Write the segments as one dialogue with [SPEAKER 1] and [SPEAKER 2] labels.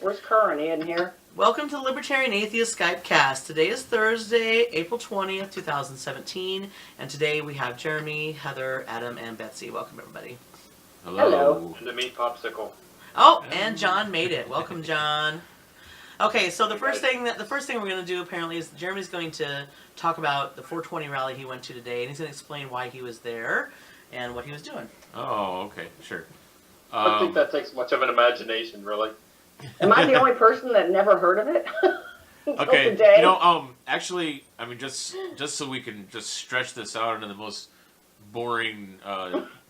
[SPEAKER 1] Where's Curran? He in here?
[SPEAKER 2] Welcome to the Libertarian Atheists Skypecast. Today is Thursday, April 20th, 2017, and today we have Jeremy, Heather, Adam, and Betsy. Welcome, everybody.
[SPEAKER 1] Hello.
[SPEAKER 3] And the meat popsicle.
[SPEAKER 2] Oh, and John made it. Welcome, John. Okay, so the first thing we're going to do apparently is Jeremy's going to talk about the 420 rally he went to today, and he's going to explain why he was there and what he was doing.
[SPEAKER 4] Oh, okay, sure.
[SPEAKER 3] I don't think that takes much of an imagination, really.
[SPEAKER 1] Am I the only person that never heard of it?
[SPEAKER 4] Okay,
[SPEAKER 1] today?
[SPEAKER 4] actually, I mean, just so we can just stretch this out into the most boring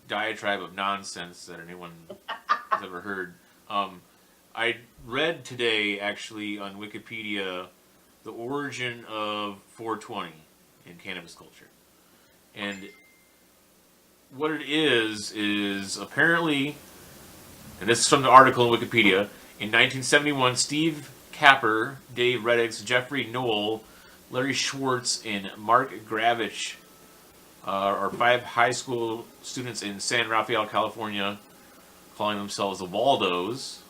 [SPEAKER 4] diatribe of nonsense that anyone has ever heard. I read today, actually, on Wikipedia, the origin of 420 in cannabis culture. And what it is apparently, and this is from the article in Wikipedia, in 1971, Steve Capper, Dave Reddix, Jeffrey Knoll, Larry Schwartz, and Mark Gravich are 5 high school students in San Rafael, California, calling themselves the Waldos.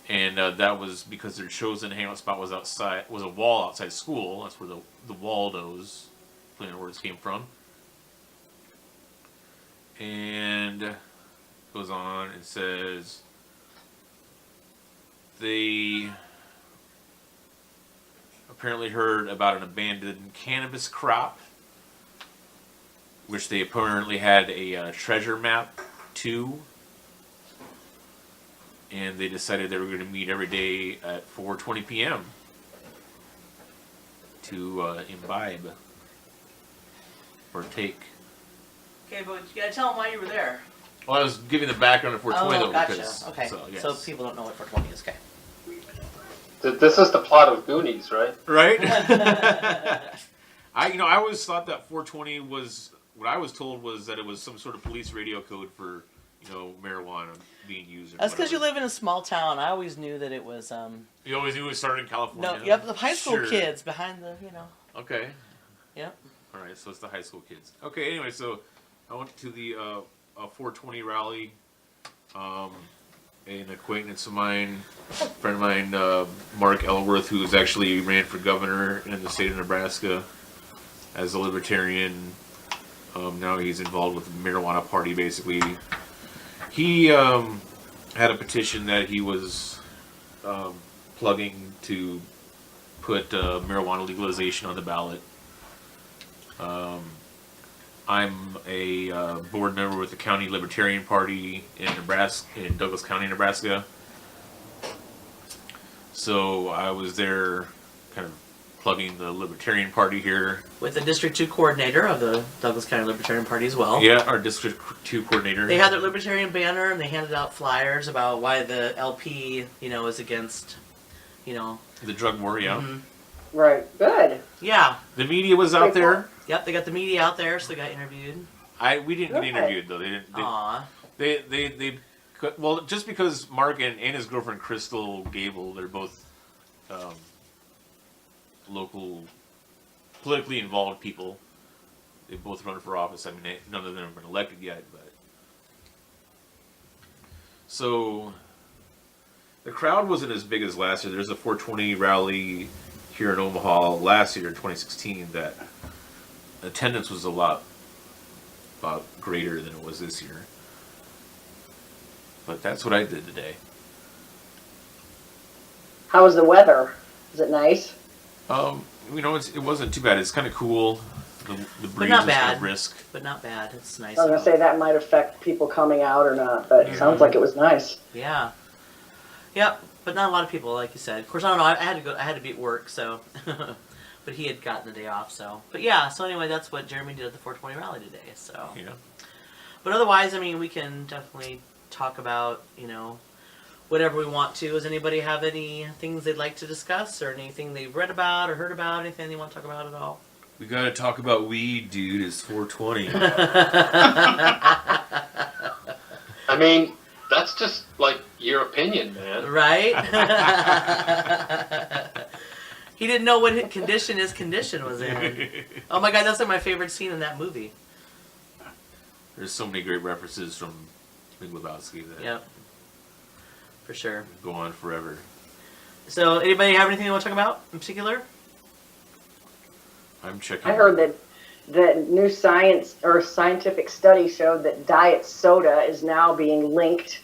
[SPEAKER 4] And that was because their chosen hangout spot was a wall outside school. That's where the Waldos, play on words, came from. And it goes on and says they apparently heard about an abandoned cannabis crop, which they apparently had a treasure map to, and they decided they were going to meet every day at 4:20 p.m. to imbibe or take.
[SPEAKER 2] Okay, but you gotta tell them why you were there.
[SPEAKER 4] Well, I was giving the background of 420 though,
[SPEAKER 2] gotcha.
[SPEAKER 4] because
[SPEAKER 2] Okay,
[SPEAKER 4] so, yes.
[SPEAKER 2] so people don't know what 420 is. Okay.
[SPEAKER 3] This is the plot of Goonies, right?
[SPEAKER 4] Right? I always thought that 420 was, what I was told was that it was some sort of police radio code for, marijuana being used. Or
[SPEAKER 2] That's because you
[SPEAKER 4] whatever.
[SPEAKER 2] live in a small town. I always knew that it was.
[SPEAKER 4] You always knew it started in California.
[SPEAKER 2] No, yep, the high school
[SPEAKER 4] Sure.
[SPEAKER 2] kids behind the,
[SPEAKER 4] Okay.
[SPEAKER 2] Yep.
[SPEAKER 4] All right, so it's the high school kids. Okay, anyway, so I went to the 420 rally. An acquaintance of mine, a friend of mine, Mark Ellsworth, who actually ran for governor in the state of Nebraska as a libertarian. Now he's involved with the marijuana party, basically. He had a petition that he was plugging to put marijuana legalization on the ballot. I'm a board member with the County Libertarian Party in Nebraska, in Douglas County, Nebraska. So I was there kind of plugging the Libertarian Party here.
[SPEAKER 2] With the District 2 coordinator of the Douglas County Libertarian Party as well.
[SPEAKER 4] Yeah, our District 2 coordinator.
[SPEAKER 2] They had their Libertarian banner and they handed out flyers about why the LP, is against,
[SPEAKER 4] The drug war, yeah.
[SPEAKER 2] Mm-hmm.
[SPEAKER 1] Right. Good.
[SPEAKER 2] Yeah.
[SPEAKER 4] The media was out there.
[SPEAKER 2] Yep, they got the media out there, so they got interviewed.
[SPEAKER 4] We didn't get interviewed though. They didn't.
[SPEAKER 2] Aww.
[SPEAKER 4] Well, just because Mark and his girlfriend Crystal Gable, they're both local, politically involved people. They both run for office. I mean, none of them have been elected yet, but so the crowd wasn't as big as last year. There's a 420 rally here in Omaha last year in 2016 that attendance was about greater than it was this year. But that's what I did today.
[SPEAKER 1] How was the weather? Is it nice?
[SPEAKER 4] It wasn't too bad. It's kind of cool. The breeze
[SPEAKER 2] not
[SPEAKER 4] was kind
[SPEAKER 2] bad.
[SPEAKER 4] of brisk.
[SPEAKER 2] But not bad. It's nice.
[SPEAKER 1] I was going to say that might affect people coming out or not, but it sounds like it was nice.
[SPEAKER 2] Yeah. Yep. But not a lot of people, like you said. Of course, I don't know. I had to be at work, so. But he had gotten the day off, so. But yeah. So anyway, that's what Jeremy did at the 420 rally today. So.
[SPEAKER 4] Yeah.
[SPEAKER 2] But otherwise, I mean, we can definitely talk about, whatever we want to. Does anybody have any things they'd like to discuss, or anything they've read about or heard about? Anything they want to talk about at all?
[SPEAKER 4] We gotta talk about weed, dude. It's 420.
[SPEAKER 3] I mean, that's just like your opinion, man.
[SPEAKER 2] Right? He didn't know what condition his condition was in. Oh my god, that's like my favorite scene in that movie.
[SPEAKER 4] There's so many great references from Big Lebowski.
[SPEAKER 2] Yep. For sure.
[SPEAKER 4] Go on forever.
[SPEAKER 2] So, anybody have anything they want to talk about in particular?
[SPEAKER 4] I'm checking.
[SPEAKER 1] I heard that the new science or scientific study showed that diet soda is now being linked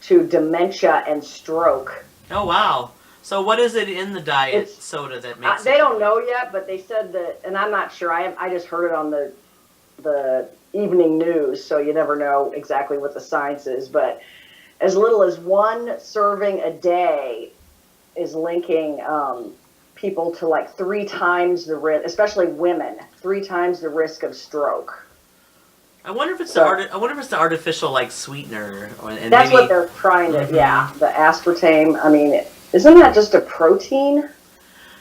[SPEAKER 1] to dementia and stroke.
[SPEAKER 2] Oh, wow. So what is it in the diet
[SPEAKER 1] It's-
[SPEAKER 2] soda that makes
[SPEAKER 1] They
[SPEAKER 2] it?
[SPEAKER 1] don't know yet, but they said that, and I'm not sure. I just heard it on the evening news, so you never know exactly what the science is. But as little as one serving a day is linking people to like 3 times the risk, especially women, 3 times the risk of stroke.
[SPEAKER 2] I wonder if it's
[SPEAKER 1] So-
[SPEAKER 2] I wonder if it's the artificial like sweetener, and
[SPEAKER 1] That's
[SPEAKER 2] maybe
[SPEAKER 1] what they're trying to,
[SPEAKER 2] Mhm.
[SPEAKER 1] yeah, the aspartame. I mean, isn't that just a protein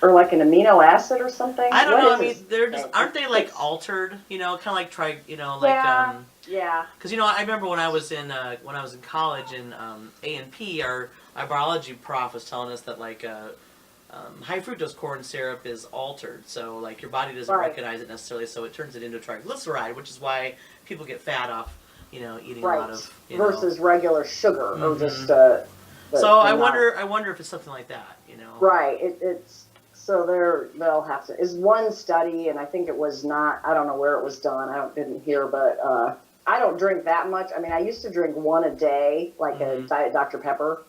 [SPEAKER 1] or like an amino acid or something?
[SPEAKER 2] I don't
[SPEAKER 1] What
[SPEAKER 2] know. I
[SPEAKER 1] is
[SPEAKER 2] mean,
[SPEAKER 1] this
[SPEAKER 2] they're just
[SPEAKER 1] thing?
[SPEAKER 2] aren't they like
[SPEAKER 1] It's-
[SPEAKER 2] altered? You know, kind of like like
[SPEAKER 1] Yeah. Yeah.
[SPEAKER 2] because I remember when I was in college in A&P, our biology prof was telling us that like high fructose corn syrup is altered, so like your body doesn't
[SPEAKER 1] Right.
[SPEAKER 2] recognize it necessarily, so it turns it into triglyceride, which is why people get fat off eating a
[SPEAKER 1] Right.
[SPEAKER 2] lot of
[SPEAKER 1] Versus regular sugar or
[SPEAKER 2] Mhm.
[SPEAKER 1] just.
[SPEAKER 2] So I
[SPEAKER 1] not-
[SPEAKER 2] wonder if it's something like that.
[SPEAKER 1] Right. It's so they'll have to. Is one study, and I think it was not. I don't know where it was done. Didn't hear, but I don't drink that much. I mean, I used to drink one a day, like a
[SPEAKER 2] Mhm.
[SPEAKER 1] Diet Dr. Pepper.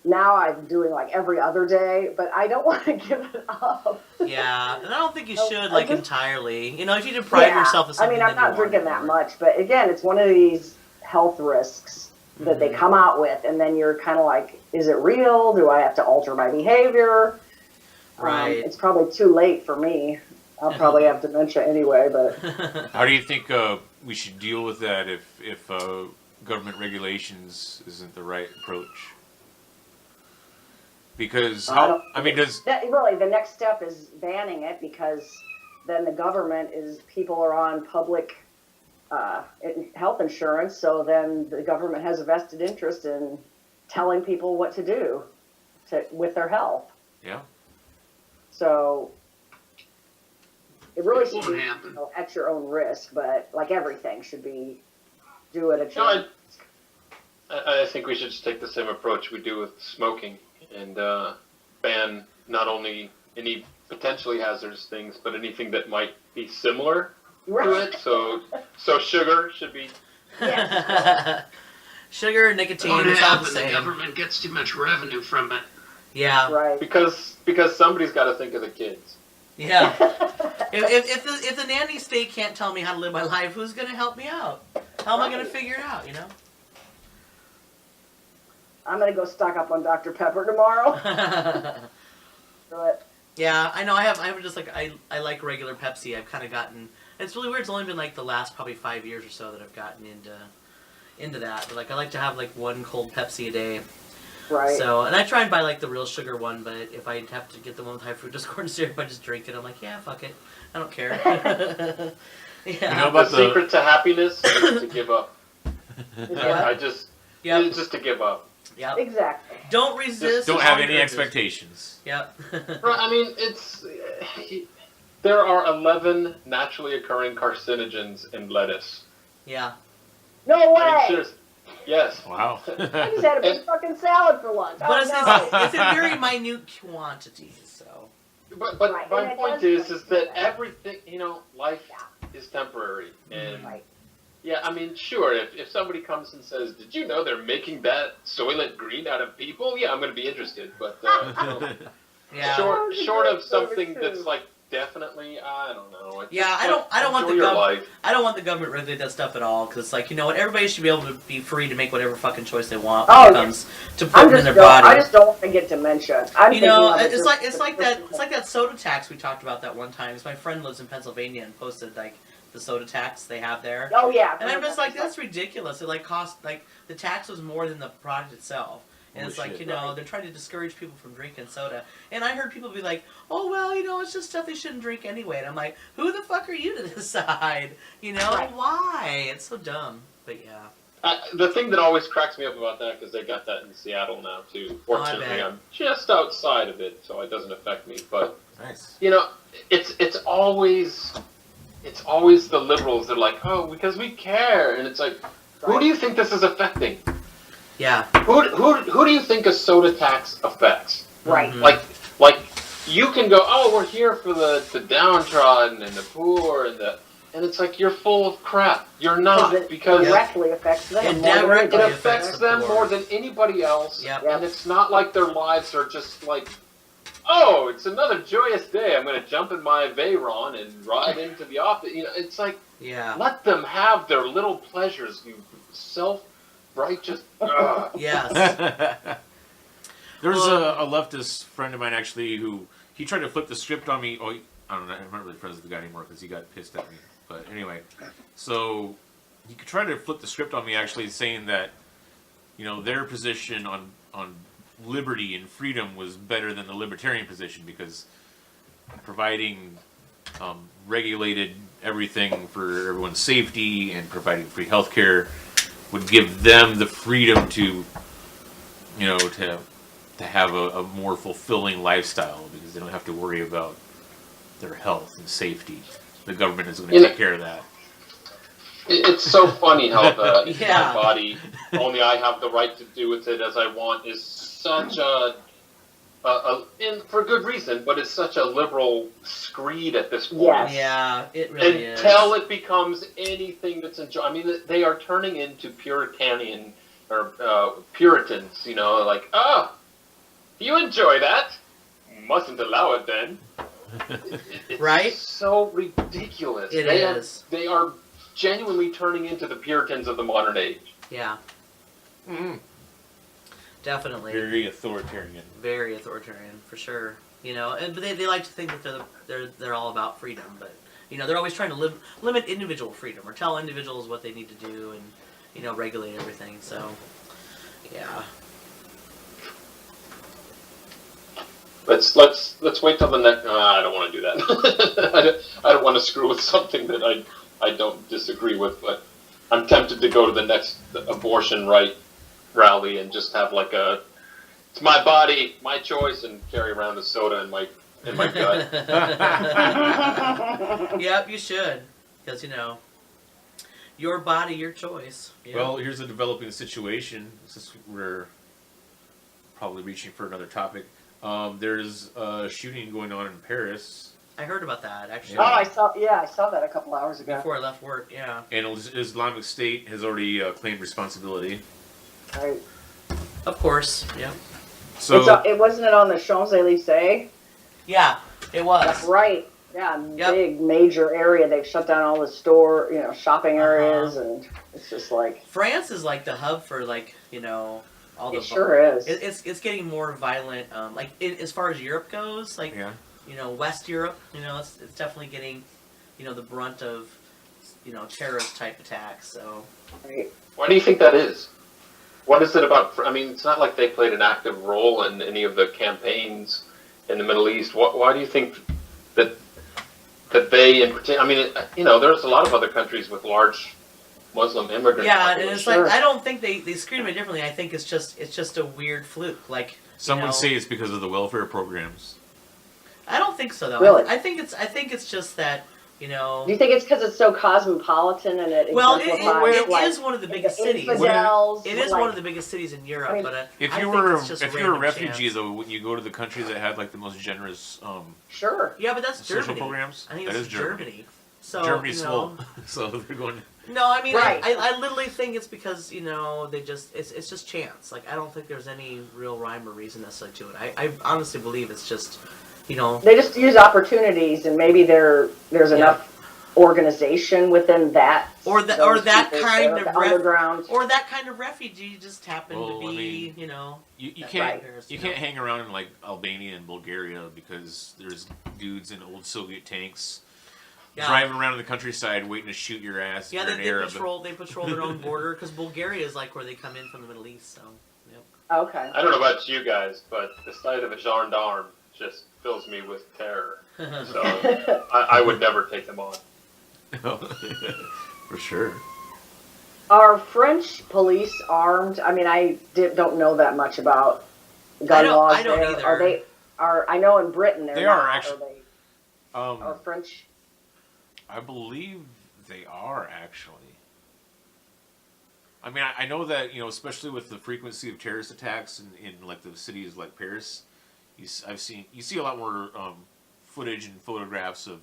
[SPEAKER 1] Now I'm doing like every other day, but I don't want to give it up.
[SPEAKER 2] Yeah, and I don't think you
[SPEAKER 1] So,
[SPEAKER 2] should
[SPEAKER 1] I
[SPEAKER 2] like
[SPEAKER 1] just-
[SPEAKER 2] entirely. If you deprive yourself of
[SPEAKER 1] I
[SPEAKER 2] something,
[SPEAKER 1] mean, I'm
[SPEAKER 2] then you
[SPEAKER 1] not
[SPEAKER 2] want
[SPEAKER 1] drinking
[SPEAKER 2] it
[SPEAKER 1] that
[SPEAKER 2] more.
[SPEAKER 1] much, but again, it's one of these health risks that they
[SPEAKER 2] Mhm.
[SPEAKER 1] come out with, and then you're kind of like, is it real? Do I have to alter my behavior?
[SPEAKER 2] Right.
[SPEAKER 1] It's probably too late for me. I'll probably have dementia anyway, but
[SPEAKER 4] How do you think we should deal with that if government regulations isn't the right approach? Because
[SPEAKER 1] really the next step is banning it, because then the government people are on public health insurance, so then the government has a vested interest in telling people what to do with their health.
[SPEAKER 4] Yeah.
[SPEAKER 1] So it really
[SPEAKER 5] It
[SPEAKER 1] should
[SPEAKER 5] won't
[SPEAKER 1] be
[SPEAKER 5] happen.
[SPEAKER 1] at your own risk, but like everything should be do it at your
[SPEAKER 3] No,
[SPEAKER 1] own.
[SPEAKER 3] I think we should just take the same approach we do with smoking and ban not only any potentially hazardous things, but anything that might be similar to it. So sugar should be.
[SPEAKER 1] Yes.
[SPEAKER 2] Sugar,
[SPEAKER 5] It
[SPEAKER 2] nicotine,
[SPEAKER 5] won't
[SPEAKER 2] it's all the
[SPEAKER 5] happen. The
[SPEAKER 2] same.
[SPEAKER 5] government gets too much revenue from it.
[SPEAKER 2] Yeah,
[SPEAKER 1] Right.
[SPEAKER 3] Because somebody's got to think of the kids.
[SPEAKER 2] yeah. If the nanny state can't tell me how to live my life, who's gonna help me out? How am I gonna
[SPEAKER 1] Right.
[SPEAKER 2] figure it out?
[SPEAKER 1] I'm gonna go stock up on Dr. Pepper tomorrow. But
[SPEAKER 2] Yeah, I know. I have just like I like regular Pepsi. I've kind of gotten. It's really weird. It's only been like the last probably 5 years or so that I've gotten into that. But like I like to have like one cold Pepsi a day.
[SPEAKER 1] right.
[SPEAKER 2] So, and I try and buy like the real sugar one, but if I have to get the one with high fructose corn syrup, I just drink it. I'm like, yeah, fuck it, I don't care.
[SPEAKER 4] You know
[SPEAKER 2] Yeah.
[SPEAKER 4] about
[SPEAKER 3] The secret to happiness is to give up.
[SPEAKER 2] Yeah.
[SPEAKER 3] I just
[SPEAKER 2] Yep.
[SPEAKER 3] it's just to give up.
[SPEAKER 2] Yep.
[SPEAKER 1] Exactly.
[SPEAKER 2] Don't resist.
[SPEAKER 4] Don't
[SPEAKER 2] it's
[SPEAKER 4] have
[SPEAKER 2] all
[SPEAKER 4] any
[SPEAKER 2] good.
[SPEAKER 4] expectations.
[SPEAKER 2] Yep.
[SPEAKER 3] Right, I mean, there are 11 naturally occurring carcinogens in lettuce.
[SPEAKER 2] Yeah.
[SPEAKER 1] No
[SPEAKER 3] I mean,
[SPEAKER 1] way.
[SPEAKER 3] seriously. Yes.
[SPEAKER 4] Wow.
[SPEAKER 1] I just had a big fucking salad for lunch.
[SPEAKER 2] But it's,
[SPEAKER 1] Oh, no.
[SPEAKER 2] it's in very minute quantities, so.
[SPEAKER 3] But
[SPEAKER 1] Right,
[SPEAKER 3] my
[SPEAKER 1] and it
[SPEAKER 3] point
[SPEAKER 1] does-
[SPEAKER 3] is that everything, life is temporary.
[SPEAKER 2] Mm-hmm.
[SPEAKER 3] And
[SPEAKER 1] Right.
[SPEAKER 3] yeah, I mean, sure, if somebody comes and says, did you know they're making that Soylent Green out of people? Yeah, I'm going to be interested. But
[SPEAKER 2] Yeah.
[SPEAKER 3] short of something
[SPEAKER 1] too.
[SPEAKER 3] that's like definitely, I don't know. It's
[SPEAKER 2] Yeah,
[SPEAKER 3] just,
[SPEAKER 2] I don't want
[SPEAKER 3] enjoy
[SPEAKER 2] the
[SPEAKER 3] your
[SPEAKER 2] government.
[SPEAKER 3] life.
[SPEAKER 2] I don't want the government to regulate that stuff at all, because like everybody should be able to be free to make whatever fucking choice they want when
[SPEAKER 1] Oh,
[SPEAKER 2] it
[SPEAKER 1] yeah.
[SPEAKER 2] comes to putting in their
[SPEAKER 1] I
[SPEAKER 2] body.
[SPEAKER 1] just don't want to get dementia. I'm
[SPEAKER 2] You know,
[SPEAKER 1] thinking of it
[SPEAKER 2] it's
[SPEAKER 1] just-
[SPEAKER 2] like that soda tax we talked about that one time. 'Cause my friend lives in Pennsylvania and posted like the soda tax they have there,
[SPEAKER 1] Oh yeah.
[SPEAKER 2] and I'm just like, that's ridiculous. It like cost like the tax was more than the product itself. And
[SPEAKER 4] Holy
[SPEAKER 2] it's like,
[SPEAKER 4] shit.
[SPEAKER 2] they're trying to discourage people from drinking soda. And I heard people be like, oh, well, it's just stuff they shouldn't drink anyway. And I'm like, who the fuck are you to decide?
[SPEAKER 1] Right.
[SPEAKER 2] Why? It's so dumb. But yeah.
[SPEAKER 3] The thing that always cracks me up about that, because they got that in Seattle now too. Fortunately,
[SPEAKER 2] bet.
[SPEAKER 3] I'm just outside of it, so it doesn't affect me. But
[SPEAKER 4] Nice.
[SPEAKER 3] it's always the liberals that are like, oh, because we care, and it's like, who do you think this is affecting?
[SPEAKER 2] Yeah.
[SPEAKER 3] Who do you think a soda tax affects?
[SPEAKER 1] Right.
[SPEAKER 2] Mhm.
[SPEAKER 3] Like you can go, oh, we're here for the downtrodden and the poor and it's like you're full of crap. You're not,
[SPEAKER 1] It
[SPEAKER 3] because
[SPEAKER 1] directly affects them.
[SPEAKER 2] It
[SPEAKER 1] more than
[SPEAKER 2] directly
[SPEAKER 3] it
[SPEAKER 1] anybody
[SPEAKER 3] affects
[SPEAKER 1] else.
[SPEAKER 3] them
[SPEAKER 2] the
[SPEAKER 3] more
[SPEAKER 2] poor.
[SPEAKER 3] than anybody else.
[SPEAKER 2] Yep.
[SPEAKER 3] And it's not like their lives are just like, oh, it's another joyous day. I'm going to jump in my Veyron and ride into the office. You know, it's like,
[SPEAKER 2] Yeah.
[SPEAKER 3] let them have their little pleasures, you self-righteous. Ugh.
[SPEAKER 2] Yes.
[SPEAKER 4] There was
[SPEAKER 2] Well-
[SPEAKER 4] a leftist friend of mine actually who he tried to flip the script on me. Oh, I don't know. I'm not really friends with the guy anymore because he got pissed at me. But anyway, so he tried to flip the script on me, actually saying that, you know, their position on liberty and freedom was better than the libertarian position because providing regulated everything for everyone's safety and providing free healthcare would give them the freedom to, you know, to have a more fulfilling lifestyle because they don't have to worry about their health and safety. The government is going to take care of that.
[SPEAKER 3] It's so funny how it's
[SPEAKER 2] Yeah.
[SPEAKER 3] my body, only I have the right to do with it as I want, is such and for good reason, but it's such a liberal screed at this point.
[SPEAKER 1] Yes.
[SPEAKER 2] Yeah, it really is.
[SPEAKER 3] Until it becomes anything that's I mean, they are turning into Puritanian or Puritans. You know, like you enjoy that, mustn't allow it then. It's
[SPEAKER 2] Right?
[SPEAKER 3] so ridiculous.
[SPEAKER 2] It
[SPEAKER 3] They
[SPEAKER 2] is.
[SPEAKER 3] They are genuinely turning into the Puritans of the modern age.
[SPEAKER 2] Yeah. Definitely.
[SPEAKER 4] Very authoritarian.
[SPEAKER 2] Very authoritarian, for sure. You know, and but they like to think that they're all about freedom, but you know they're always trying to limit individual freedom or tell individuals what they need to do and you know regulate everything. So, yeah.
[SPEAKER 3] Let's wait till the next. I don't want to do that. I don't want to screw with something that I don't disagree with, but I'm tempted to go to the next abortion right rally and just have like it's my body, my choice, and carry around a soda in my gut.
[SPEAKER 2] Yep, you should, because you know, your body, your choice. You know?
[SPEAKER 4] Well, here's a developing situation. Since we're probably reaching for another topic, there's a shooting going on in Paris,
[SPEAKER 2] I heard about that actually
[SPEAKER 1] Oh, I saw that a couple hours ago.
[SPEAKER 2] before I left work. Yeah.
[SPEAKER 4] and Islamic State has already claimed responsibility.
[SPEAKER 1] Right.
[SPEAKER 2] Of course. Yep.
[SPEAKER 4] So
[SPEAKER 1] It wasn't it on the Champs-Élysées?
[SPEAKER 2] Yeah, it was.
[SPEAKER 1] That's right. Yeah,
[SPEAKER 2] Yep.
[SPEAKER 1] big major area. They've shut down all the shopping areas, and it's just like
[SPEAKER 2] France is like the hub for like you know all the.
[SPEAKER 1] it sure is.
[SPEAKER 2] It's getting more violent. Like as far as Europe goes, like
[SPEAKER 4] yeah,
[SPEAKER 2] you know West Europe, you know it's definitely getting, you know the brunt of, you know terrorist type attacks. So.
[SPEAKER 1] Right.
[SPEAKER 3] Why do you think that is? What is it about? I mean, it's not like they played an active role in any of the campaigns in the Middle East. Why do you think that they, in particular? I mean, you know, there's a lot of other countries with large Muslim immigrant
[SPEAKER 2] Yeah, and it's like
[SPEAKER 1] Sure.
[SPEAKER 2] I don't think they screen it differently. I think it's just a weird fluke. Like
[SPEAKER 4] some
[SPEAKER 2] you know,
[SPEAKER 4] would say it's because of the welfare programs.
[SPEAKER 2] I don't think so though.
[SPEAKER 1] Really?
[SPEAKER 2] I think it's just that you know.
[SPEAKER 1] Do you think it's because it's so cosmopolitan and it
[SPEAKER 2] Well,
[SPEAKER 1] exemplifies
[SPEAKER 2] it
[SPEAKER 1] like,
[SPEAKER 2] is one of the
[SPEAKER 1] the
[SPEAKER 2] biggest cities.
[SPEAKER 1] infidels,
[SPEAKER 2] It is
[SPEAKER 1] like-
[SPEAKER 2] one of the biggest cities in Europe,
[SPEAKER 1] I mean,
[SPEAKER 2] but
[SPEAKER 4] If
[SPEAKER 2] I
[SPEAKER 4] you
[SPEAKER 2] think
[SPEAKER 4] were
[SPEAKER 2] it's just
[SPEAKER 4] a
[SPEAKER 2] random
[SPEAKER 4] refugee
[SPEAKER 2] chance.
[SPEAKER 4] though, wouldn't you go to the countries that had like the most generous
[SPEAKER 1] Sure.
[SPEAKER 2] Yeah, but that's
[SPEAKER 4] social
[SPEAKER 2] Germany.
[SPEAKER 4] programs?
[SPEAKER 2] I think
[SPEAKER 4] That
[SPEAKER 2] it's
[SPEAKER 4] is Germany.
[SPEAKER 2] So
[SPEAKER 4] Germany's
[SPEAKER 2] you know,
[SPEAKER 4] full, so they're going.
[SPEAKER 2] No, I mean,
[SPEAKER 1] Right.
[SPEAKER 2] I literally think it's because, you know, it's just chance. Like, I don't think there's any real rhyme or reason necessarily to it. I honestly believe it's just, you know.
[SPEAKER 1] They just use opportunities, and maybe there's enough organization within that
[SPEAKER 2] Or
[SPEAKER 1] those
[SPEAKER 2] that
[SPEAKER 1] people
[SPEAKER 2] kind
[SPEAKER 1] there,
[SPEAKER 2] of
[SPEAKER 1] the underground.
[SPEAKER 2] Or that kind of refugee just happened
[SPEAKER 4] Well,
[SPEAKER 2] to
[SPEAKER 4] I
[SPEAKER 2] be,
[SPEAKER 4] mean,
[SPEAKER 2] you know.
[SPEAKER 4] You
[SPEAKER 1] That's
[SPEAKER 4] can't
[SPEAKER 1] right.
[SPEAKER 4] you can't hang around in like Albania and Bulgaria because there's dudes in old Soviet tanks
[SPEAKER 2] Yeah.
[SPEAKER 4] driving around in the countryside waiting to shoot your ass.
[SPEAKER 2] Yeah,
[SPEAKER 4] if you're an
[SPEAKER 2] they
[SPEAKER 4] Arab.
[SPEAKER 2] patrol their own border because Bulgaria is like where they come in from the Middle East. So, yep.
[SPEAKER 1] Okay.
[SPEAKER 3] I don't know about you guys, but the sight of a gendarme just fills me with terror. So I would never take them on.
[SPEAKER 4] For sure.
[SPEAKER 1] Are French police armed? I mean, don't know that much about gun laws
[SPEAKER 2] I don't
[SPEAKER 1] there.
[SPEAKER 2] either.
[SPEAKER 1] I know in Britain
[SPEAKER 4] They
[SPEAKER 1] not,
[SPEAKER 4] are actually-
[SPEAKER 1] are French?
[SPEAKER 4] I believe they are actually. I mean, I know that, especially with the frequency of terrorist attacks in like the cities like Paris, you see a lot more footage and photographs of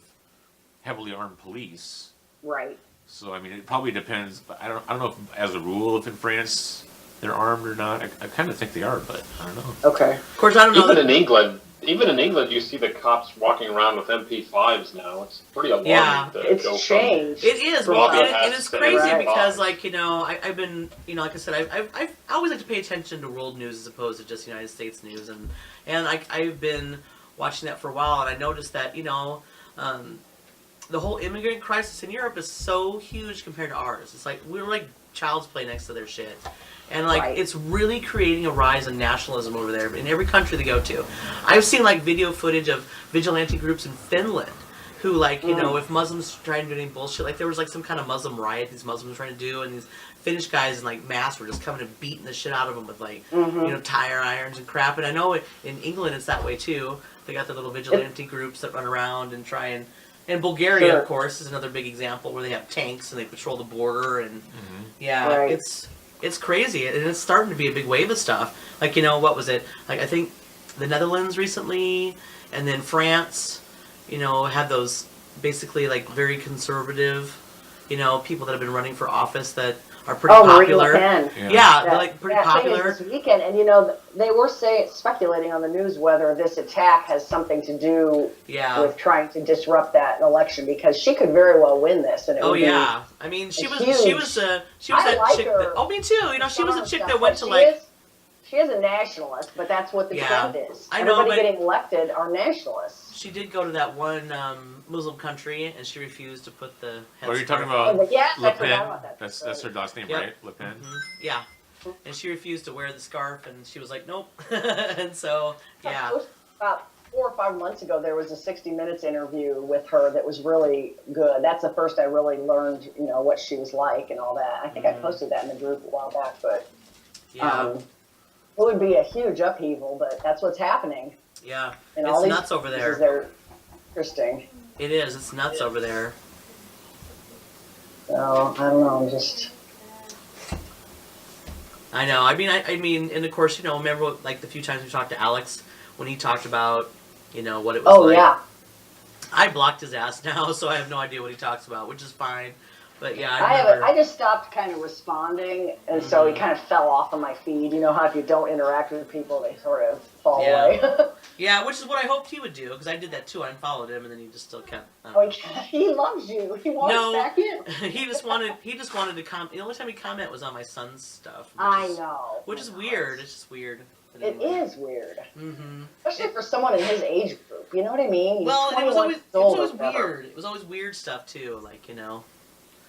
[SPEAKER 4] heavily armed police.
[SPEAKER 1] Right.
[SPEAKER 4] So I mean, it probably depends. But I don't know if, as a rule, if in France they're armed or not. I kind of think they are, but I don't know.
[SPEAKER 1] Okay.
[SPEAKER 2] Of course, I don't know.
[SPEAKER 3] Even in England, you see the cops walking around with MP5s now. It's pretty alarming.
[SPEAKER 2] Yeah.
[SPEAKER 1] It's changed.
[SPEAKER 2] It is.
[SPEAKER 1] From
[SPEAKER 2] Well,
[SPEAKER 1] what
[SPEAKER 2] and it's crazy
[SPEAKER 1] Right.
[SPEAKER 2] because, like, I've been, like I said, I always like to pay attention to world news as opposed to just United States news, and I've been watching that for a while, and I noticed that, the whole immigrant crisis in Europe is so huge compared to ours. It's like we're like child's play next to their shit. And like
[SPEAKER 1] Right.
[SPEAKER 2] it's really creating a rise in nationalism over there in every country they go to. I've seen like video footage of vigilante groups in Finland who like, if Muslims try and do any bullshit, like there was like some kind of Muslim riot these Muslims were trying to do, and these Finnish guys in like masks were just coming and beating the shit out of them with like, tire irons and crap. And I know in England it's that way too. They got the little vigilante groups that run around and try and Bulgaria,
[SPEAKER 1] Sure.
[SPEAKER 2] of course, is another big example where they have tanks and they patrol the border, and
[SPEAKER 1] Right.
[SPEAKER 2] it's crazy, and it's starting to be a big wave of stuff. Like, what was it? Like, I think the Netherlands recently, and then France, had those basically like very conservative, people that have been running for office that are pretty popular.
[SPEAKER 1] Marine Le Pen.
[SPEAKER 2] Yeah,
[SPEAKER 1] That-
[SPEAKER 2] they're like pretty
[SPEAKER 1] that thing
[SPEAKER 2] popular.
[SPEAKER 1] is this weekend, and they were speculating on the news whether this attack has something to do
[SPEAKER 2] Yeah.
[SPEAKER 1] with trying to disrupt that election, because she could very well win this, and it
[SPEAKER 2] Oh
[SPEAKER 1] would
[SPEAKER 2] yeah, I mean she was
[SPEAKER 1] huge.
[SPEAKER 2] that
[SPEAKER 1] like
[SPEAKER 2] chick
[SPEAKER 1] her.
[SPEAKER 2] that. Oh, me too. She was a chick
[SPEAKER 1] stuff,
[SPEAKER 2] that went
[SPEAKER 1] but
[SPEAKER 2] to like.
[SPEAKER 1] she is a nationalist, but that's what the
[SPEAKER 2] Yeah.
[SPEAKER 1] trend is.
[SPEAKER 2] I know,
[SPEAKER 1] Everybody
[SPEAKER 2] but-
[SPEAKER 1] getting elected are nationalists.
[SPEAKER 2] She did go to that one Muslim country, and she refused to put the.
[SPEAKER 4] Or are you talking
[SPEAKER 1] Oh,
[SPEAKER 4] about
[SPEAKER 1] but yes,
[SPEAKER 4] Le
[SPEAKER 1] I forgot
[SPEAKER 4] Pen?
[SPEAKER 1] about that.
[SPEAKER 4] That's her last name,
[SPEAKER 2] Yep.
[SPEAKER 4] right? Le Pen.
[SPEAKER 2] Yeah, and she refused to wear the scarf, and she was like, "Nope." And so, yeah,
[SPEAKER 1] About 4 or 5 months ago, there was a 60 Minutes interview with her that was really good. That's the first I really learned, what she was like and all that. I think I posted that in the group a while back, but
[SPEAKER 2] yeah,
[SPEAKER 1] it would be a huge upheaval, but that's what's happening.
[SPEAKER 2] yeah.
[SPEAKER 1] And
[SPEAKER 2] It's
[SPEAKER 1] all these
[SPEAKER 2] nuts over
[SPEAKER 1] places,
[SPEAKER 2] there.
[SPEAKER 1] they're interesting.
[SPEAKER 2] It is. It's nuts over there.
[SPEAKER 1] So, I don't know, just...
[SPEAKER 2] I know. I mean, and of course, remember like the few times we talked to Alex when he talked about, what it was
[SPEAKER 1] Oh,
[SPEAKER 2] like.
[SPEAKER 1] yeah.
[SPEAKER 2] I blocked his ass now, so I have no idea what he talks about, which is fine. But yeah, I remember.
[SPEAKER 1] I just stopped kind of responding, and so he kind of fell off of my feed. You know how if you don't interact with people, they sort of fall away.
[SPEAKER 2] Yeah, which is what I hoped he would do, because I did that too. I unfollowed him, and then he just still kept.
[SPEAKER 1] He loves you. He wants back in.
[SPEAKER 2] he just wanted to comment. The only time he comment was on my son's stuff.
[SPEAKER 1] I know.
[SPEAKER 2] Which is weird. It's just weird. But
[SPEAKER 1] It
[SPEAKER 2] anyway.
[SPEAKER 1] is weird.
[SPEAKER 2] Mm-hmm.
[SPEAKER 1] Especially for someone in his age group. You know what I mean? He's
[SPEAKER 2] Well, it was
[SPEAKER 1] 21
[SPEAKER 2] always
[SPEAKER 1] years old or whatever.
[SPEAKER 2] weird. It was always weird stuff too, like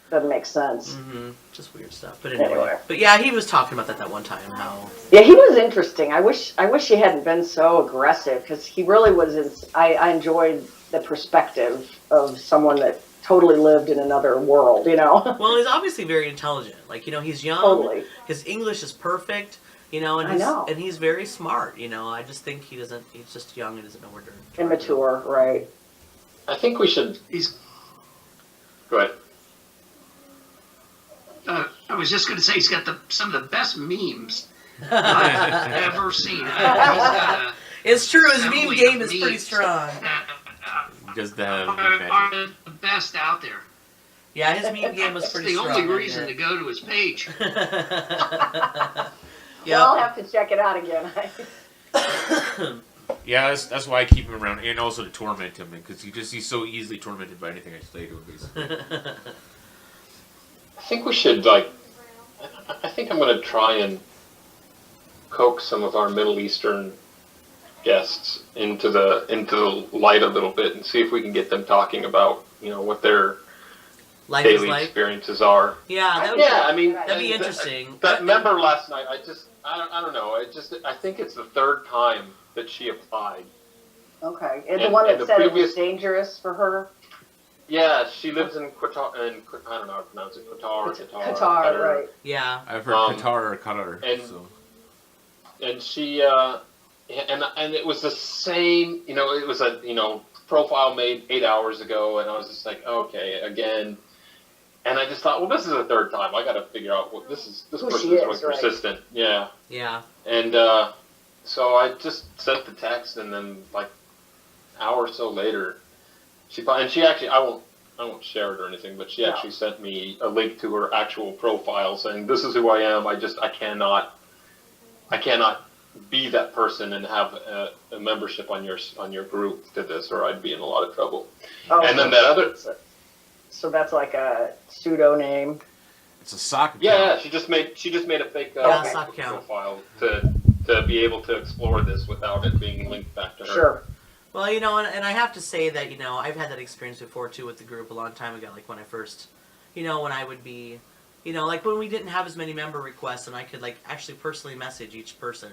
[SPEAKER 1] Doesn't make sense.
[SPEAKER 2] Mm-hmm. Just weird stuff. But anyway.
[SPEAKER 1] Anyway.
[SPEAKER 2] But yeah, he was talking about that one time. How.
[SPEAKER 1] Yeah, he was interesting. I wish he hadn't been so aggressive, because he really was. I enjoyed the perspective of someone that totally lived in another world.
[SPEAKER 2] Well, he's obviously very intelligent. Like he's young.
[SPEAKER 1] Totally.
[SPEAKER 2] His English is perfect. And and he's very smart. I just think he's just young and doesn't know where to.
[SPEAKER 1] Immature, right?
[SPEAKER 3] I think we should. Go ahead.
[SPEAKER 5] I was just going to say he's got some of the best memes I've ever seen.
[SPEAKER 2] It's true. His meme
[SPEAKER 5] Assembly
[SPEAKER 2] game
[SPEAKER 5] of
[SPEAKER 2] is pretty
[SPEAKER 5] memes.
[SPEAKER 2] strong.
[SPEAKER 4] Does the magic?
[SPEAKER 5] Are the best out there.
[SPEAKER 2] Yeah, his meme game was
[SPEAKER 5] That's
[SPEAKER 2] pretty
[SPEAKER 5] the
[SPEAKER 2] strong.
[SPEAKER 5] only reason to go to his page.
[SPEAKER 1] Yeah, I'll have to check it out again.
[SPEAKER 4] Yeah, that's why I keep him around, and also to torment him, because he's so easily tormented by anything I say to him. Basically.
[SPEAKER 3] I think we should I think I'm going to try and coax some of our Middle Eastern guests into the light a little bit, and see if we can get them talking about what their
[SPEAKER 2] Life is
[SPEAKER 3] daily
[SPEAKER 2] like.
[SPEAKER 3] experiences are.
[SPEAKER 2] Yeah, that would
[SPEAKER 3] Yeah, I mean
[SPEAKER 2] that'd be interesting.
[SPEAKER 3] That member last night, I don't know. I think it's the third time that she applied.
[SPEAKER 1] Okay. And the
[SPEAKER 3] And-
[SPEAKER 1] one
[SPEAKER 3] and
[SPEAKER 1] that
[SPEAKER 3] the
[SPEAKER 1] said it
[SPEAKER 3] previous-
[SPEAKER 1] was dangerous for her?
[SPEAKER 3] Yeah, she lives in Qatar, I don't know how to pronounce it.
[SPEAKER 1] Qatar, right.
[SPEAKER 2] Yeah.
[SPEAKER 4] I've heard Qatar or Qatar.
[SPEAKER 3] and-
[SPEAKER 4] So.
[SPEAKER 3] And she and it was the same. It was a profile made 8 hours ago, and I was just like, okay, again. And I just thought, well, this is the third time. I got to figure out what this
[SPEAKER 1] Who
[SPEAKER 3] person
[SPEAKER 1] she
[SPEAKER 3] is
[SPEAKER 1] is,
[SPEAKER 3] really
[SPEAKER 1] right.
[SPEAKER 3] persistent. Yeah.
[SPEAKER 2] Yeah.
[SPEAKER 3] And so I just sent the text, and then like an hour or so later, she actually I won't share it or anything, but she actually sent me a link to her actual profile saying, "This is who I am. I cannot be that person and have a membership on your group to this, or I'd be in a lot of trouble."
[SPEAKER 1] Oh,
[SPEAKER 3] And then that other,
[SPEAKER 1] so that's like a pseudo name.
[SPEAKER 4] It's a sock account.
[SPEAKER 3] yeah, she just made a fake
[SPEAKER 2] sock account.
[SPEAKER 3] profile to be able to explore this without it being linked back to her.
[SPEAKER 1] Sure.
[SPEAKER 2] Well, you know, and I have to say that, you know, I've had that experience before, too, with the group a long time ago, like when I first, you know, when I would be, you know, like when we didn't have as many member requests and I could, like, actually personally message each person.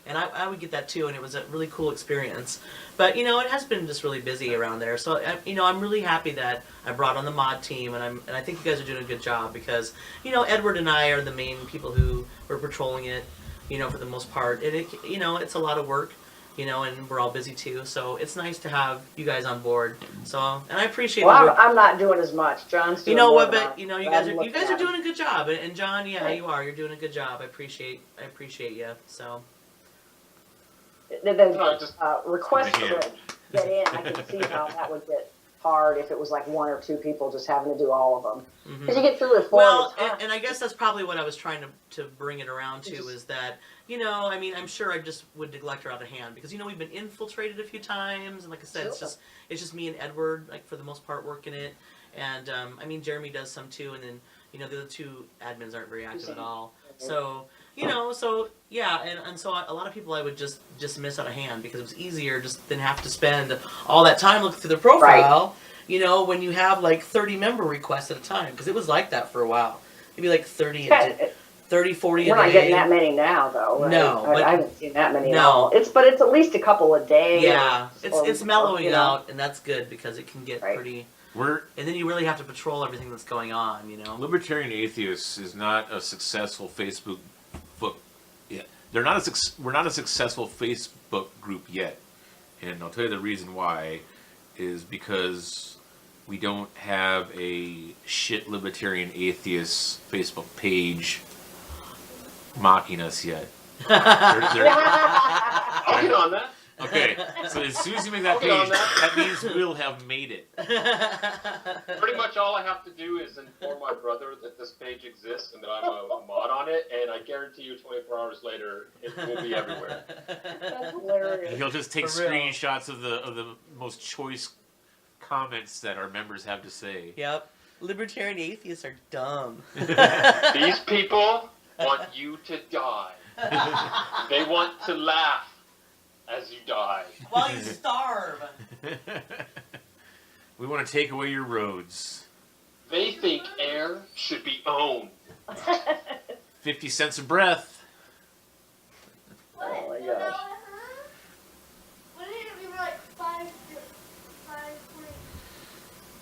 [SPEAKER 2] And I would get that, too, and it was a really cool experience. But, you know, it has been just really busy around there. So, you know, I'm really happy that I brought on the mod team, and I think you guys are doing a good job because, you know, Edward and I are the main people who were patrolling it, you know, for the most part. And, you know, it's a lot of work. You know, and we're all busy too, so it's nice to have you guys on board. So, and I appreciate.
[SPEAKER 1] Well, I'm not doing as much. John's doing.
[SPEAKER 2] You know
[SPEAKER 1] more
[SPEAKER 2] what?
[SPEAKER 1] than
[SPEAKER 2] But you know, you
[SPEAKER 1] I'm
[SPEAKER 2] guys are
[SPEAKER 1] looking
[SPEAKER 2] doing a good job, and John, yeah,
[SPEAKER 1] Right.
[SPEAKER 2] you are. You're doing a good job. I appreciate you. So,
[SPEAKER 1] Then
[SPEAKER 3] just
[SPEAKER 1] requests
[SPEAKER 4] Yeah.
[SPEAKER 1] to get in. I can see how that would get hard if it was like one or two people just having to do all of them. Because you get through the form.
[SPEAKER 2] well,
[SPEAKER 1] it's hard.
[SPEAKER 2] and I guess that's probably what I was trying to bring it around to is that, you know, I mean, I'm sure I just would neglect her out of hand because, you know, we've been infiltrated a few times, and like I said,
[SPEAKER 1] Sure.
[SPEAKER 2] it's just me and Edward, like for the most part, working it, and I mean, Jeremy does some too, and then, you know, the other two admins aren't very active at all, so. You know, so yeah, and so a lot of people I would just miss out of hand because it was easier just than have to spend all that time looking through the profile. You know, when you have like 30 member requests at a time, because it was like that for a while. Maybe like 30, 30, 40
[SPEAKER 1] We're
[SPEAKER 2] a day.
[SPEAKER 1] not getting that many now, though. Right?
[SPEAKER 2] No,
[SPEAKER 1] I
[SPEAKER 2] but-
[SPEAKER 1] haven't seen that many.
[SPEAKER 2] No.
[SPEAKER 1] At all. But it's at least a couple a day.
[SPEAKER 2] Yeah,
[SPEAKER 1] or-
[SPEAKER 2] it's mellowing
[SPEAKER 1] you know.
[SPEAKER 2] out, and that's good because it can get
[SPEAKER 1] Right.
[SPEAKER 2] pretty.
[SPEAKER 4] We're
[SPEAKER 2] And then you really have to patrol everything that's going on. You know.
[SPEAKER 4] Libertarian Atheists is not a successful Facebook. Yeah, we're not a successful Facebook group yet, and I'll tell you the reason why is because we don't have a shit Libertarian Atheists Facebook page mocking us yet.
[SPEAKER 3] I'll get on that.
[SPEAKER 4] Okay, so as soon as you make that
[SPEAKER 3] Okay, on
[SPEAKER 4] page,
[SPEAKER 3] that.
[SPEAKER 4] that means we'll have made it.
[SPEAKER 3] Pretty much all I have to do is inform my brother that this page exists and that I'm a mod on it, and I guarantee you 24 hours later, it will be everywhere.
[SPEAKER 1] That's hilarious.
[SPEAKER 4] He'll just take
[SPEAKER 2] For real.
[SPEAKER 4] screenshots of the most choice comments that our members have to say.
[SPEAKER 2] Yep. Libertarian atheists are dumb.
[SPEAKER 3] These people want you to die. They want to laugh as you die.
[SPEAKER 2] While you starve.
[SPEAKER 4] We want to take away your roads.
[SPEAKER 3] They think air should be owned.
[SPEAKER 4] 50 cents a breath.
[SPEAKER 1] Oh my gosh.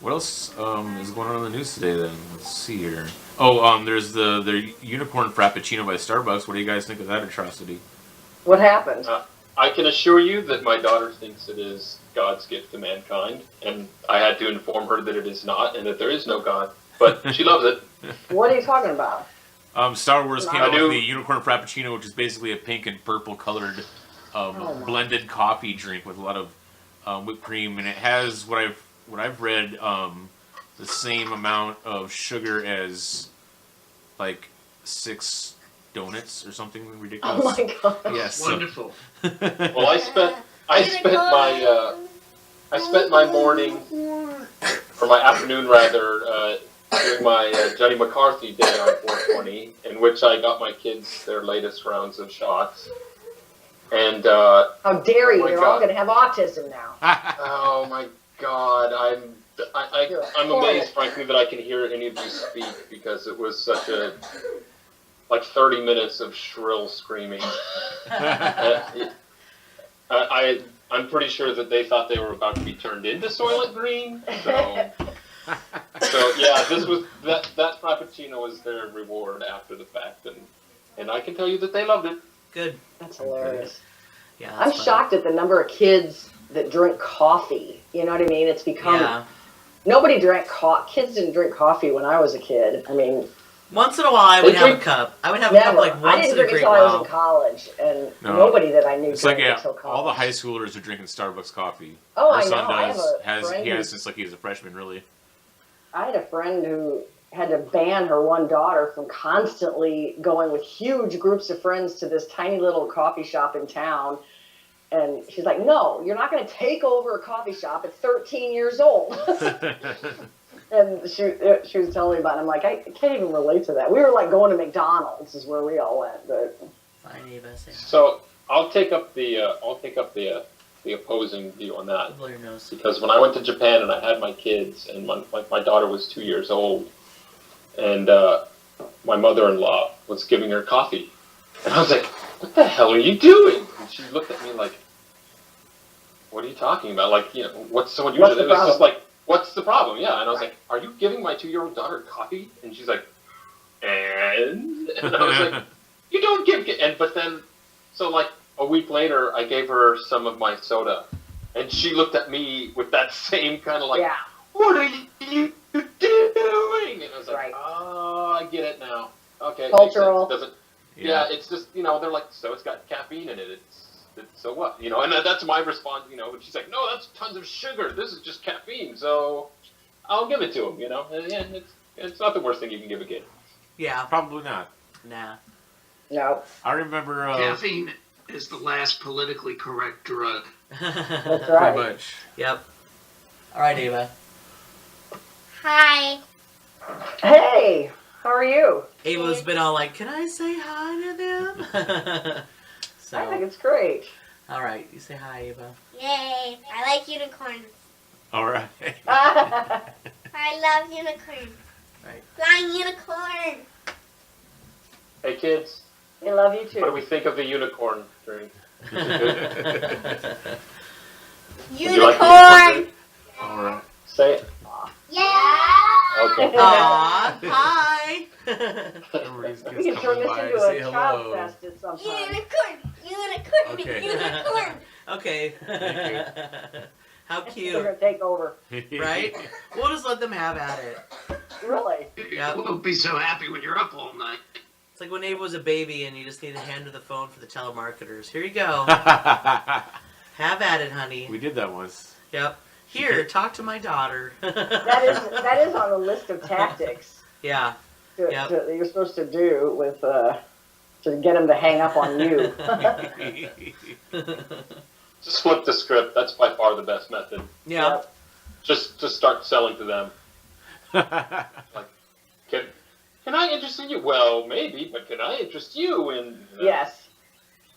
[SPEAKER 4] What else is going on in the news today then? Let's see here. Oh, there's the unicorn frappuccino by Starbucks. What do you guys think of that atrocity?
[SPEAKER 1] What happened?
[SPEAKER 3] I can assure you that my daughter thinks it is God's gift to mankind, and I had to inform her that it is not, and that there is no God. But she loves it.
[SPEAKER 1] What are you talking about?
[SPEAKER 4] Star Wars came
[SPEAKER 3] I
[SPEAKER 4] out
[SPEAKER 3] do.
[SPEAKER 4] with the unicorn frappuccino, which is basically a pink and purple colored
[SPEAKER 1] my.
[SPEAKER 4] blended coffee drink with a lot of whipped cream, and it has what I've read the same amount of sugar as like 6 donuts or something ridiculous.
[SPEAKER 1] Oh my gosh.
[SPEAKER 4] Yes. so-
[SPEAKER 5] Wonderful.
[SPEAKER 3] Well, I spent my morning, or my afternoon rather, doing my Johnny McCarthy day on 420, in which I got my kids their latest rounds of shots. And
[SPEAKER 1] How dare you?
[SPEAKER 3] Oh my
[SPEAKER 1] You're all
[SPEAKER 3] God.
[SPEAKER 1] going to have autism now.
[SPEAKER 3] oh my God, I'm amazed, frankly, that I can hear any of you speak, because it was such a like 30 minutes of shrill screaming. I'm pretty sure that they thought they were about to be turned into Soylent Green. So yeah, this was that frappuccino was their reward after the fact, and I can tell you that they loved it.
[SPEAKER 2] Good.
[SPEAKER 1] That's hilarious.
[SPEAKER 2] Yeah.
[SPEAKER 1] I'm
[SPEAKER 2] that's
[SPEAKER 1] shocked at the number of kids that drink coffee. You know what I mean? It's become
[SPEAKER 2] Yeah.
[SPEAKER 1] nobody drank kids didn't drink coffee when I was a kid. I mean,
[SPEAKER 2] Once in a while, I would have a cup. I would have a cup
[SPEAKER 1] never.
[SPEAKER 2] like
[SPEAKER 1] I
[SPEAKER 2] once
[SPEAKER 1] didn't
[SPEAKER 2] in a
[SPEAKER 1] drink
[SPEAKER 2] great
[SPEAKER 1] until I was
[SPEAKER 2] while.
[SPEAKER 1] in college, and
[SPEAKER 4] No.
[SPEAKER 1] nobody that I knew
[SPEAKER 4] It's like
[SPEAKER 1] drank until college.
[SPEAKER 4] all the high schoolers are drinking Starbucks coffee.
[SPEAKER 1] Oh,
[SPEAKER 4] Our
[SPEAKER 1] I
[SPEAKER 4] son
[SPEAKER 1] know. I have
[SPEAKER 4] does.
[SPEAKER 1] a friend
[SPEAKER 4] He
[SPEAKER 1] who-
[SPEAKER 4] has since like he was a freshman, really.
[SPEAKER 1] I had a friend who had to ban her one daughter from constantly going with huge groups of friends to this tiny little coffee shop in town. And she's like, no, you're not going to take over a coffee shop at 13 years old. And she was telling me about it. I'm like, I can't even relate to that. We were like going to McDonald's is where we all went. But
[SPEAKER 2] Fine, Eva, say hi.
[SPEAKER 3] So I'll take up the opposing view on that.
[SPEAKER 2] Blow your nose.
[SPEAKER 3] Because when I went to Japan and I had my kids, and my daughter was 2 years old, and my mother-in-law was giving her coffee, and I was like, "What the hell are you doing?" And she looked at me like, "What are you talking about? Like, you know, what's so unusual?"
[SPEAKER 1] What's the
[SPEAKER 3] It was
[SPEAKER 1] problem?
[SPEAKER 3] just like, "What's the problem?" Yeah, and I was like, "Are you giving my 2-year-old daughter coffee?" And she's like, "And I was like, "You don't give," but then, so like a week later, I gave her some of my soda. And she looked at me with that same kind of like,
[SPEAKER 1] yeah,
[SPEAKER 3] "What are you doing?" And I was like,
[SPEAKER 1] Right.
[SPEAKER 3] "Oh, I get it now. Okay." it makes
[SPEAKER 1] Cultural.
[SPEAKER 3] sense. It doesn't, yeah, it's just, you know, they're like, "So it's got caffeine in it. It's so what?" You know, and that's my response, you know, and she's like, "No, that's tons of sugar. This is just caffeine. So I'll give it to him," you know. And yeah, it's not the worst thing you can give a kid.
[SPEAKER 2] Yeah,
[SPEAKER 4] Probably not.
[SPEAKER 2] nah.
[SPEAKER 1] no,
[SPEAKER 4] I remember
[SPEAKER 5] Caffeine is the last politically correct drug.
[SPEAKER 1] that's
[SPEAKER 4] pretty
[SPEAKER 1] right.
[SPEAKER 4] much.
[SPEAKER 2] Yep. All right, Eva.
[SPEAKER 6] Hi.
[SPEAKER 1] Hey, how are you?
[SPEAKER 2] Ava's been all like, "Can I say hi to them?"
[SPEAKER 1] I think
[SPEAKER 2] So,
[SPEAKER 1] it's great.
[SPEAKER 2] all right, you say hi, Eva.
[SPEAKER 6] Yay. I like unicorns.
[SPEAKER 4] All right.
[SPEAKER 6] I love unicorns.
[SPEAKER 2] Right.
[SPEAKER 6] Flying unicorn.
[SPEAKER 3] Hey kids,
[SPEAKER 1] I love you
[SPEAKER 3] what do
[SPEAKER 1] too.
[SPEAKER 3] we think of the unicorn drink?
[SPEAKER 6] Unicorn.
[SPEAKER 4] All right.
[SPEAKER 3] Say it.
[SPEAKER 6] Yeah.
[SPEAKER 3] Okay.
[SPEAKER 2] Aw, hi.
[SPEAKER 4] Everybody's
[SPEAKER 1] We can turn this
[SPEAKER 4] by
[SPEAKER 1] into
[SPEAKER 4] to say
[SPEAKER 1] a child
[SPEAKER 4] hello.
[SPEAKER 1] fest at some time.
[SPEAKER 6] Unicorn. Unicorn.
[SPEAKER 4] Okay.
[SPEAKER 6] Unicorn.
[SPEAKER 2] Okay. How
[SPEAKER 1] We're
[SPEAKER 2] cute,
[SPEAKER 1] gonna take over.
[SPEAKER 2] right? We'll just let them have at it.
[SPEAKER 1] Really?
[SPEAKER 2] Yep.
[SPEAKER 5] You won't be so happy when you're up all night.
[SPEAKER 2] It's like when Ava was a baby and you just need to hand her the phone for the telemarketers. Here you go. Have at it, honey.
[SPEAKER 4] We did that once.
[SPEAKER 2] Yep. Here, talk to my daughter.
[SPEAKER 1] That is on the list of tactics
[SPEAKER 2] Yeah. Yep.
[SPEAKER 1] that you're supposed to do with to get them to hang up on you.
[SPEAKER 3] Just flip the script. That's by far the best method.
[SPEAKER 2] Yeah.
[SPEAKER 3] Just start selling to them. Can I interest in you? Well, maybe, but can I interest you in?
[SPEAKER 1] Yes,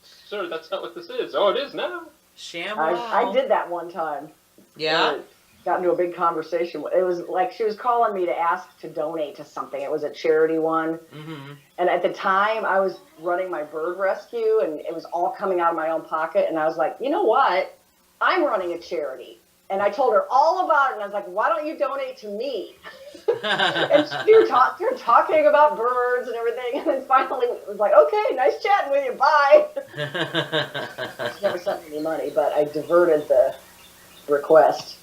[SPEAKER 3] Sir, that's not what this is. Oh, it is now.
[SPEAKER 2] Shamwell.
[SPEAKER 1] I did that one time.
[SPEAKER 2] Yeah.
[SPEAKER 1] Got into a big conversation. It was like she was calling me to ask to donate to something. It was a charity one.
[SPEAKER 2] Mm-hmm.
[SPEAKER 1] And at the time, I was running my bird rescue, and it was all coming out of my own pocket. And I was like, you know what? I'm running a charity. And I told her all about it. And I was like, why don't you donate to me? And we were talking about birds and everything. And then finally it was like, okay, nice chatting with you. Bye. She never sent me any money, but I diverted the request.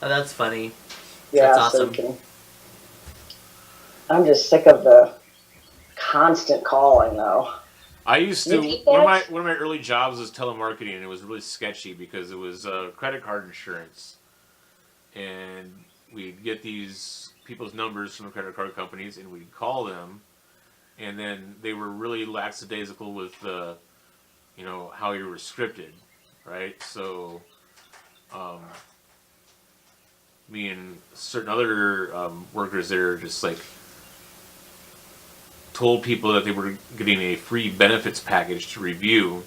[SPEAKER 2] Oh, that's funny.
[SPEAKER 1] Yeah,
[SPEAKER 2] That's
[SPEAKER 1] so
[SPEAKER 2] awesome.
[SPEAKER 1] you can- I'm just sick of the constant calling, though.
[SPEAKER 4] I used to
[SPEAKER 1] You eat
[SPEAKER 4] one
[SPEAKER 1] that?
[SPEAKER 4] of my early jobs was telemarketing, and it was really sketchy because it was credit card insurance, and we'd get these people's numbers from the credit card companies, and we'd call them, and then they were really lackadaisical with you know, how you were scripted, right? So, me and certain other workers there just like told people that they were getting a free benefits package to review,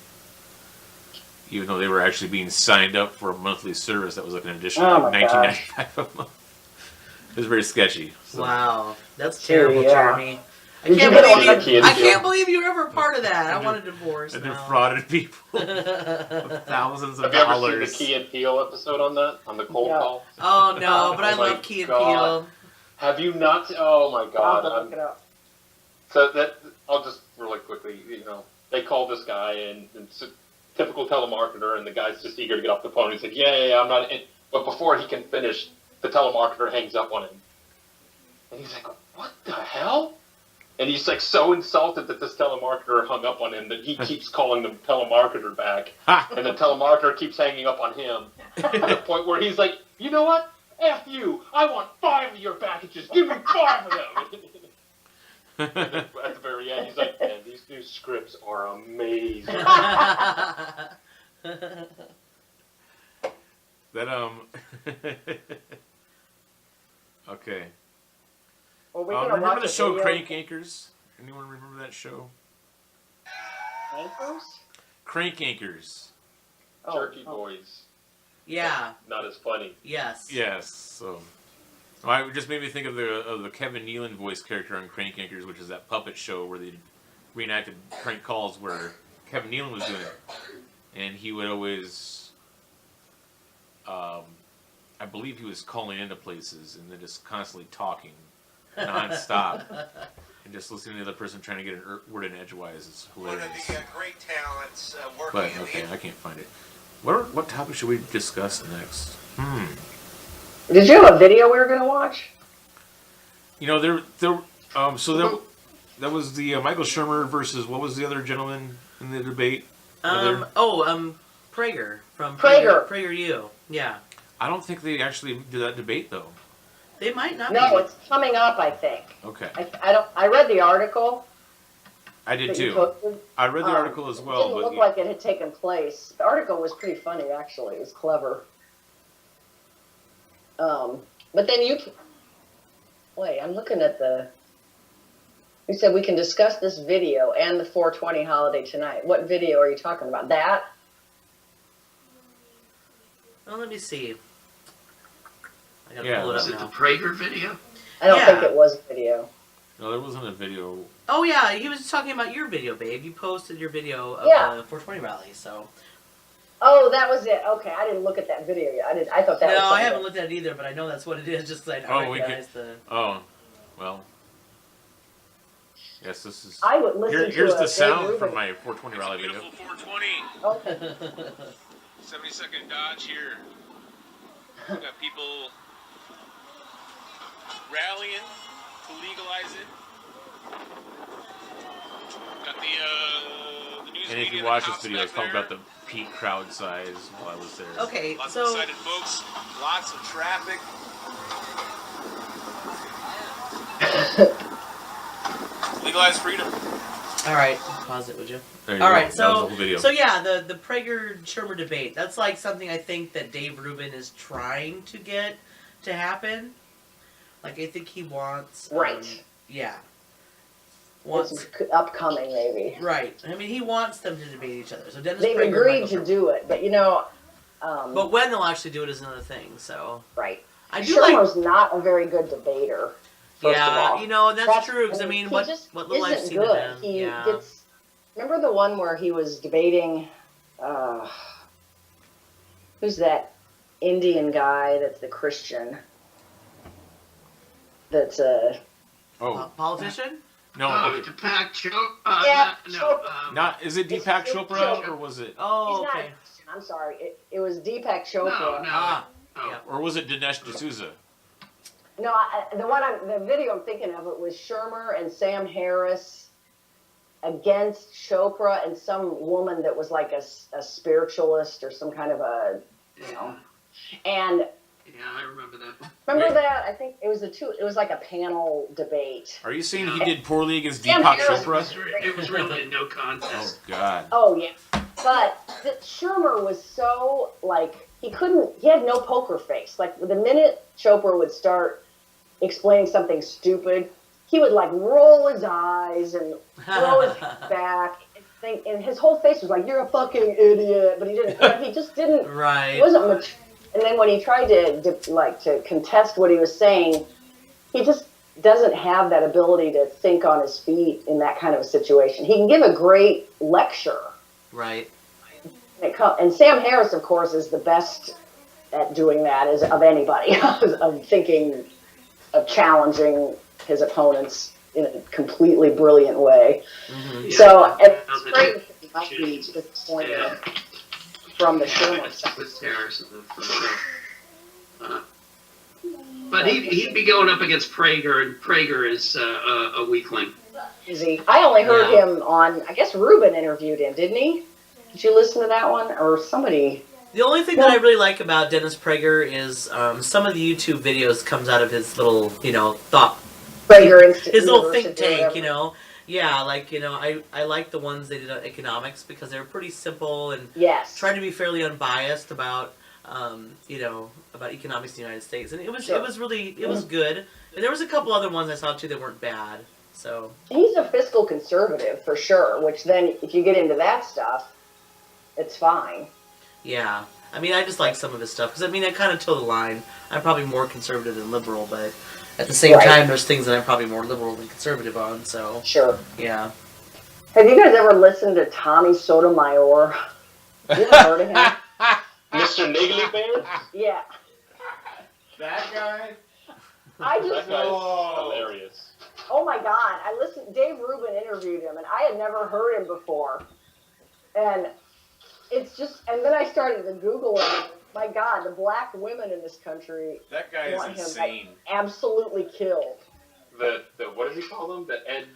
[SPEAKER 4] even though they were actually being signed up for a monthly service that was like an additional
[SPEAKER 1] Oh
[SPEAKER 4] like
[SPEAKER 1] my
[SPEAKER 4] $19.95 a month. It was very sketchy. So.
[SPEAKER 2] Wow. That's
[SPEAKER 1] Sure,
[SPEAKER 2] terrible,
[SPEAKER 1] yeah.
[SPEAKER 2] Jeremy. I
[SPEAKER 1] Did
[SPEAKER 2] can't
[SPEAKER 1] you get
[SPEAKER 2] believe
[SPEAKER 1] one
[SPEAKER 3] of the-
[SPEAKER 2] I can't believe you were ever part of that. I want a divorce.
[SPEAKER 4] And
[SPEAKER 2] now.
[SPEAKER 4] defrauded people of thousands of
[SPEAKER 3] Have you ever seen the
[SPEAKER 4] dollars.
[SPEAKER 3] Key and Peele episode on that? On the cold
[SPEAKER 1] Yeah.
[SPEAKER 3] call?
[SPEAKER 2] Oh no, but I
[SPEAKER 3] Oh my
[SPEAKER 2] love Key and
[SPEAKER 3] God.
[SPEAKER 2] Peele.
[SPEAKER 3] Have you not? Oh my
[SPEAKER 1] I'll
[SPEAKER 3] God.
[SPEAKER 1] have to look it up.
[SPEAKER 3] So that I'll just really quickly, you know, they call this guy and it's a typical telemarketer, and the guy's just eager to get off the phone. He's like, yeah, I'm not in. But before he can finish the telemarketer hangs up on him. And he's like, what the hell? And he's like so insulted that this telemarketer hung up on him that he keeps calling the telemarketer back. And the telemarketer keeps hanging up on him. To the point where he's like, you know what? F you. I want 5 of your packages. Give me 5 of them. And then at the very end, he's like, man, these new scripts are amazing.
[SPEAKER 4] That okay.
[SPEAKER 1] Well, we're gonna
[SPEAKER 4] Remember
[SPEAKER 1] watch
[SPEAKER 4] the
[SPEAKER 1] a
[SPEAKER 4] show
[SPEAKER 1] video.
[SPEAKER 4] Crank Anchors? Anyone remember that show?
[SPEAKER 1] Anchors?
[SPEAKER 4] Crank Anchors.
[SPEAKER 3] Jerky Boys.
[SPEAKER 2] Yeah.
[SPEAKER 3] Not as funny.
[SPEAKER 2] Yes.
[SPEAKER 4] Yes. So, well, it just made me think of the Kevin Nealon voice character on Crank Anchors, which is that puppet show where they reenacted prank calls where Kevin Nealon was doing it, and he would always, I believe he was calling into places and then just constantly talking nonstop and just listening to the other person trying to get a word in edgewise is hilarious.
[SPEAKER 7] One of the great talents working
[SPEAKER 4] But
[SPEAKER 7] in
[SPEAKER 4] okay,
[SPEAKER 7] the
[SPEAKER 4] I can't find it. What topic should we discuss next?
[SPEAKER 1] Did you have a video we were going to watch?
[SPEAKER 4] You know, that was the Michael Shermer versus what was the other gentleman in the debate?
[SPEAKER 2] Prager from
[SPEAKER 1] Prager.
[SPEAKER 2] PragerU. Yeah.
[SPEAKER 4] I don't think they actually did that debate though.
[SPEAKER 2] They might not.
[SPEAKER 1] No,
[SPEAKER 2] be.
[SPEAKER 1] it's coming up, I think.
[SPEAKER 4] Okay,
[SPEAKER 1] I read the article.
[SPEAKER 4] I did
[SPEAKER 1] that you
[SPEAKER 4] too.
[SPEAKER 1] posted.
[SPEAKER 4] I read the article as
[SPEAKER 1] It
[SPEAKER 4] well,
[SPEAKER 1] didn't
[SPEAKER 4] but
[SPEAKER 1] look like it had taken place. The article was pretty funny, actually. It was clever. But then wait, I'm looking at you said we can discuss this video and the 420 holiday tonight. What video are you talking about? That?
[SPEAKER 2] Well, let me see. I gotta
[SPEAKER 4] Yeah,
[SPEAKER 2] pull it
[SPEAKER 5] Was
[SPEAKER 2] up
[SPEAKER 5] it the
[SPEAKER 2] now.
[SPEAKER 5] Prager video?
[SPEAKER 1] I don't
[SPEAKER 2] Yeah.
[SPEAKER 1] think it was video.
[SPEAKER 4] no, there wasn't a video.
[SPEAKER 2] Oh yeah, he was talking about your video, babe. You posted your video of
[SPEAKER 1] Yeah.
[SPEAKER 2] the 420 rally, so.
[SPEAKER 1] Oh, that was it. Okay, I didn't look at that video yet. I thought that was
[SPEAKER 2] No, I
[SPEAKER 1] something
[SPEAKER 2] haven't
[SPEAKER 1] else.
[SPEAKER 2] looked at it either, but I know that's what it is. Just 'cause I
[SPEAKER 4] Oh, we
[SPEAKER 2] recognize the.
[SPEAKER 4] Oh, well. Yes, this is.
[SPEAKER 1] I would listen
[SPEAKER 4] Here's
[SPEAKER 1] to
[SPEAKER 4] the
[SPEAKER 1] Dave
[SPEAKER 4] sound
[SPEAKER 1] Rubin.
[SPEAKER 4] from my 420 rally video.
[SPEAKER 7] beautiful 420,
[SPEAKER 1] Okay.
[SPEAKER 7] 72nd Dodge here. We got people rallying to legalize it. Got the news
[SPEAKER 4] And if
[SPEAKER 7] media,
[SPEAKER 4] you
[SPEAKER 7] the
[SPEAKER 4] watch this
[SPEAKER 7] cops
[SPEAKER 4] video, it's
[SPEAKER 7] back
[SPEAKER 4] talking
[SPEAKER 7] there.
[SPEAKER 4] about the peak crowd size while I was there.
[SPEAKER 2] Okay,
[SPEAKER 7] Lots of
[SPEAKER 2] so
[SPEAKER 7] excited folks, lots of traffic. Legalize freedom.
[SPEAKER 2] all right, pause it, would you?
[SPEAKER 4] There you
[SPEAKER 2] All
[SPEAKER 4] go.
[SPEAKER 2] right,
[SPEAKER 4] That was the whole video.
[SPEAKER 2] so yeah, the Prager Shermer debate. That's like something I think that Dave Rubin is trying to get to happen. Like I think he wants.
[SPEAKER 1] Right.
[SPEAKER 2] Yeah.
[SPEAKER 1] It's
[SPEAKER 2] Wants.
[SPEAKER 1] upcoming, maybe.
[SPEAKER 2] Right. I mean, he wants them to debate each other. So Dennis
[SPEAKER 1] They've
[SPEAKER 2] Prager,
[SPEAKER 1] agreed
[SPEAKER 2] Michael
[SPEAKER 1] to
[SPEAKER 2] Shermer.
[SPEAKER 1] do it, but
[SPEAKER 2] But when they'll actually do it is another thing. So
[SPEAKER 1] right.
[SPEAKER 2] I do like.
[SPEAKER 1] Shermer's not a very good debater. First of
[SPEAKER 2] Yeah,
[SPEAKER 1] all.
[SPEAKER 2] you know that's true. Because I mean,
[SPEAKER 1] he
[SPEAKER 2] what
[SPEAKER 1] just
[SPEAKER 2] little I've
[SPEAKER 1] isn't
[SPEAKER 2] seen
[SPEAKER 1] good.
[SPEAKER 2] of him.
[SPEAKER 1] He
[SPEAKER 2] Yeah.
[SPEAKER 1] gets. Remember the one where he was debating? Who's that Indian guy? That's the Christian. That's
[SPEAKER 4] Oh,
[SPEAKER 2] Politician?
[SPEAKER 4] no.
[SPEAKER 5] Oh,
[SPEAKER 4] Okay.
[SPEAKER 5] Deepak Chopra.
[SPEAKER 1] Yeah,
[SPEAKER 5] No.
[SPEAKER 4] Not, is it
[SPEAKER 1] It's-
[SPEAKER 4] Deepak
[SPEAKER 1] it's
[SPEAKER 4] Chopra
[SPEAKER 1] Chopra.
[SPEAKER 4] or was it,
[SPEAKER 2] Oh,
[SPEAKER 1] he's
[SPEAKER 2] okay.
[SPEAKER 1] not. I'm sorry. It was Deepak Chopra.
[SPEAKER 5] No.
[SPEAKER 2] Ah,
[SPEAKER 5] Oh.
[SPEAKER 2] yeah.
[SPEAKER 4] or was it Dinesh D'Souza?
[SPEAKER 1] No, the video I'm thinking of it was Shermer and Sam Harris against Chopra and some woman that was like a spiritualist or some kind of a, and
[SPEAKER 5] Yeah, I remember that.
[SPEAKER 1] remember that? I think it was it was like a panel debate.
[SPEAKER 4] Are you saying he did poorly against
[SPEAKER 1] Sam
[SPEAKER 4] Deepak
[SPEAKER 1] Harris
[SPEAKER 4] Chopra?
[SPEAKER 5] It was really a no
[SPEAKER 4] Oh,
[SPEAKER 5] contest.
[SPEAKER 4] God.
[SPEAKER 1] Oh yeah, but Shermer was so like he had no poker face. Like the minute Chopra would start explaining something stupid, he would like roll his eyes and throw his head back and his whole face was like, "You're a fucking idiot," but he didn't. He just didn't.
[SPEAKER 2] Right.
[SPEAKER 1] He wasn't much. And then when he tried to contest what he was saying, he just doesn't have that ability to think on his feet in that kind of a situation. He can give a great lecture.
[SPEAKER 2] Right.
[SPEAKER 1] And Sam Harris, of course, is the best at doing that of anybody, of thinking, of challenging his opponents in a completely brilliant way.
[SPEAKER 2] Mm-hmm.
[SPEAKER 5] Yeah.
[SPEAKER 1] So it's great that he might be disappointed from the Shermer side.
[SPEAKER 5] With Harrison for sure. But he'd be going up against Prager, and Prager is a weakling.
[SPEAKER 1] Is he? I only heard
[SPEAKER 2] Yeah.
[SPEAKER 1] him on, I guess Ruben interviewed him, didn't he? Did you listen to that one? Or somebody?
[SPEAKER 2] The only thing that I really like about Dennis Prager is some of the YouTube videos comes out of his little, thought,
[SPEAKER 1] Prager
[SPEAKER 2] his little think
[SPEAKER 1] University or
[SPEAKER 2] tank,
[SPEAKER 1] whatever.
[SPEAKER 2] Yeah, like, I like the ones they did on economics because they were pretty simple and
[SPEAKER 1] Yes.
[SPEAKER 2] tried to be fairly unbiased about, about economics in the United States. And it was good. And there was a couple other ones I saw too that weren't bad. So
[SPEAKER 1] He's a fiscal conservative for sure, which then if you get into that stuff, it's fine.
[SPEAKER 2] yeah, I mean, I just like some of his stuff because I kind of toe the line. I'm probably more conservative than liberal, but at the same
[SPEAKER 1] Right.
[SPEAKER 2] time, there's things that I'm probably more liberal than conservative on. So
[SPEAKER 1] Sure.
[SPEAKER 2] yeah.
[SPEAKER 1] Have you guys ever listened to Tommy Sotomayor? You ever heard of him?
[SPEAKER 3] Mr. Niggly Bear?
[SPEAKER 1] Yeah.
[SPEAKER 4] That guy?
[SPEAKER 1] I
[SPEAKER 3] That
[SPEAKER 1] just,
[SPEAKER 3] guy's
[SPEAKER 4] Whoa.
[SPEAKER 3] hilarious.
[SPEAKER 1] oh my God, I listened, Dave Rubin interviewed him, and I had never heard him before. And it's just, and then I started to Google him. My God, the black women in this country
[SPEAKER 4] That guy is
[SPEAKER 1] want him
[SPEAKER 4] insane.
[SPEAKER 1] absolutely killed.
[SPEAKER 3] The what does he call them? The Ed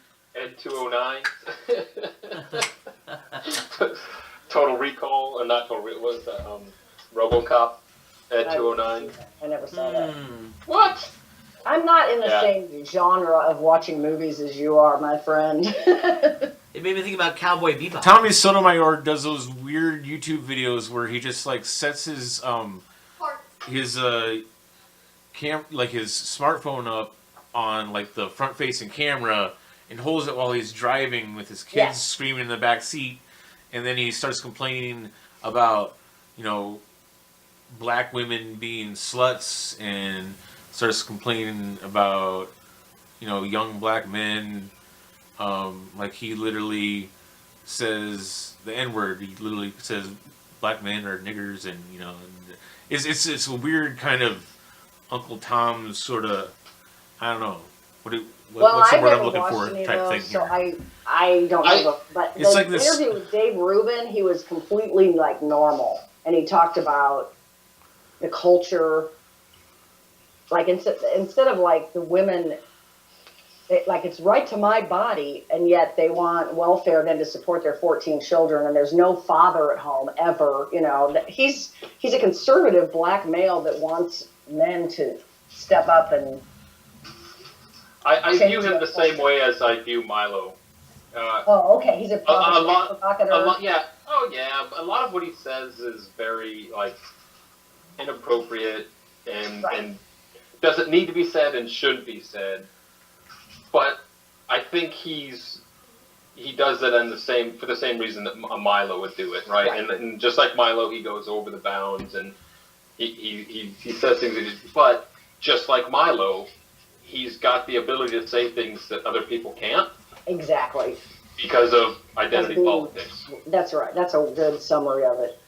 [SPEAKER 3] 209? Total Recall, or not Total Recall, what is that? RoboCop, Ed 209.
[SPEAKER 1] I never saw that.
[SPEAKER 3] What?
[SPEAKER 1] I'm not in the
[SPEAKER 3] Yeah.
[SPEAKER 1] same genre of watching movies as you are, my friend.
[SPEAKER 2] It made me think about Cowboy Bebop.
[SPEAKER 4] Tommy Sotomayor does those weird YouTube videos where he just like sets his his smartphone up on like the front facing camera and holds it while he's driving with his kids
[SPEAKER 1] Yeah.
[SPEAKER 4] screaming in the back seat, and then he starts complaining about black women being sluts and starts complaining about young black men. Like he literally says the N-word. He literally says black men are niggers, and it's a weird kind of Uncle Tom sort of, I don't know what's the
[SPEAKER 1] I've
[SPEAKER 4] word I'm
[SPEAKER 1] never
[SPEAKER 4] looking
[SPEAKER 1] watched
[SPEAKER 4] for
[SPEAKER 1] any of
[SPEAKER 4] type
[SPEAKER 1] those,
[SPEAKER 4] thing
[SPEAKER 1] so
[SPEAKER 4] here.
[SPEAKER 1] I don't know. But
[SPEAKER 4] It's
[SPEAKER 1] the
[SPEAKER 4] like this-
[SPEAKER 1] interview with Dave Rubin, he was completely like normal, and he talked about the culture. Like instead of like the women, like it's right to my body, and yet they want welfare then to support their 14 children, and there's no father at home ever. He's a conservative black male that wants men to step up and.
[SPEAKER 3] I view him the same way as I view Milo.
[SPEAKER 1] Oh, okay. He's a provocateur.
[SPEAKER 3] A lot, yeah. Oh, yeah. A lot of what he says is very inappropriate and
[SPEAKER 1] Right.
[SPEAKER 3] and doesn't need to be said and shouldn't be said. But I think he does it for the same reason that a Milo would do it, right?
[SPEAKER 1] Right.
[SPEAKER 3] And just like Milo, he goes over the bounds and he says things. But just like Milo, he's got the ability to say things that other people can't
[SPEAKER 1] Exactly.
[SPEAKER 3] because of identity
[SPEAKER 1] Being-
[SPEAKER 3] politics.
[SPEAKER 1] That's right. That's a good summary of it.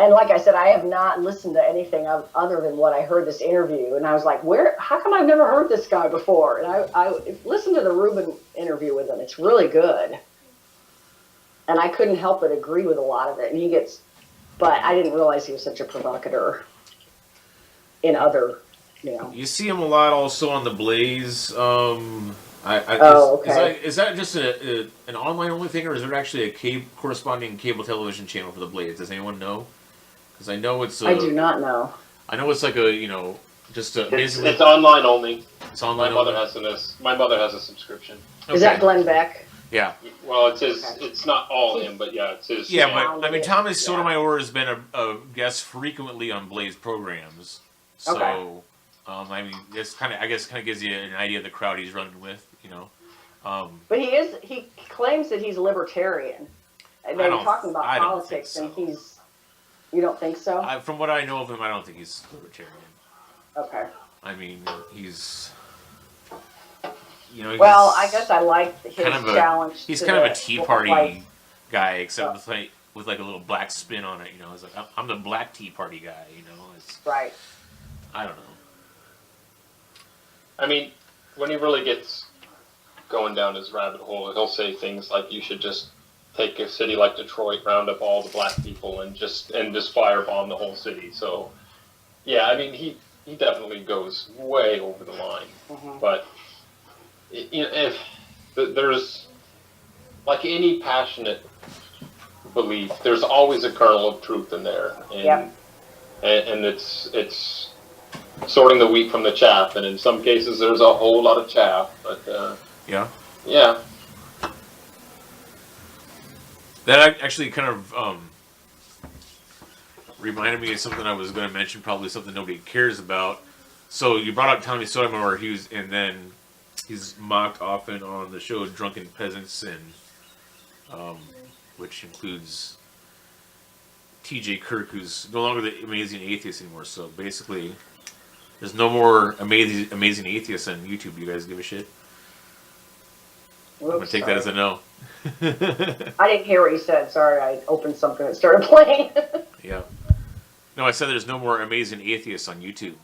[SPEAKER 1] And like I said, I have not listened to anything other than what I heard this interview, and I was like, how come I've never heard this guy before? And I listened to the Rubin interview with him. It's really good. And I couldn't help but agree with a lot of it. And but I didn't realize he was such a provocateur in other,
[SPEAKER 4] You see him a lot also on the Blaze.
[SPEAKER 1] Okay.
[SPEAKER 4] Is that just an online only thing, or is there actually a corresponding cable television channel for the Blaze? Does anyone know? Because I know it's.
[SPEAKER 1] I do not know.
[SPEAKER 4] I know it's like basically
[SPEAKER 3] It's online only.
[SPEAKER 4] it's online
[SPEAKER 3] My mother
[SPEAKER 4] only.
[SPEAKER 3] has a subscription.
[SPEAKER 1] Is that Glenn Beck?
[SPEAKER 4] Yeah.
[SPEAKER 3] Well, it's his.
[SPEAKER 1] Okay.
[SPEAKER 3] It's not all him, but yeah, it's his.
[SPEAKER 4] Yeah,
[SPEAKER 3] channel.
[SPEAKER 4] but I mean, Thomas Sotomayor has been a guest frequently on Blaze programs, so
[SPEAKER 1] Okay.
[SPEAKER 4] I mean, this kind of gives you an idea of the crowd he's running with,
[SPEAKER 1] But he claims that he's libertarian. And they were talking about
[SPEAKER 4] I don't
[SPEAKER 1] politics,
[SPEAKER 4] think
[SPEAKER 1] and you don't think so?
[SPEAKER 4] From what I know of him, I don't think he's libertarian.
[SPEAKER 1] Okay.
[SPEAKER 4] I mean, he's.
[SPEAKER 1] Well, I guess I like his
[SPEAKER 4] kind of
[SPEAKER 1] challenge.
[SPEAKER 4] He's
[SPEAKER 1] to
[SPEAKER 4] kind of
[SPEAKER 1] the
[SPEAKER 4] a Tea Party
[SPEAKER 1] life.
[SPEAKER 4] guy, except with like a little black spin on it. It's like I'm the Black Tea Party guy. It's,
[SPEAKER 1] Right.
[SPEAKER 4] I don't know.
[SPEAKER 3] I mean, when he really gets going down his rabbit hole, he'll say things like, "You should just take a city like Detroit, round up all the black people, and just firebomb the whole city." So, yeah, I mean, he he definitely goes way over the line.
[SPEAKER 1] Mhm.
[SPEAKER 3] But if there's like any passionate belief, there's always a kernel of truth in there, and
[SPEAKER 1] Yep.
[SPEAKER 3] and it's sorting the wheat from the chaff, and in some cases there's a whole lot of chaff, but
[SPEAKER 4] Yeah.
[SPEAKER 3] yeah.
[SPEAKER 4] That actually kind of reminded me of something I was going to mention, probably something nobody cares about. So you brought up Tommy Sotomayor, and then he's mocked often on the show Drunken Peasants, and which includes T.J. Kirk, who's no longer the Amazing Atheist anymore. So basically, there's no more Amazing Atheists on YouTube. You guys give a shit? I'm going to take that as a no.
[SPEAKER 1] I didn't hear what you said. Sorry, I opened something and started playing.
[SPEAKER 4] Yeah. No, I said there's no more Amazing Atheists on YouTube.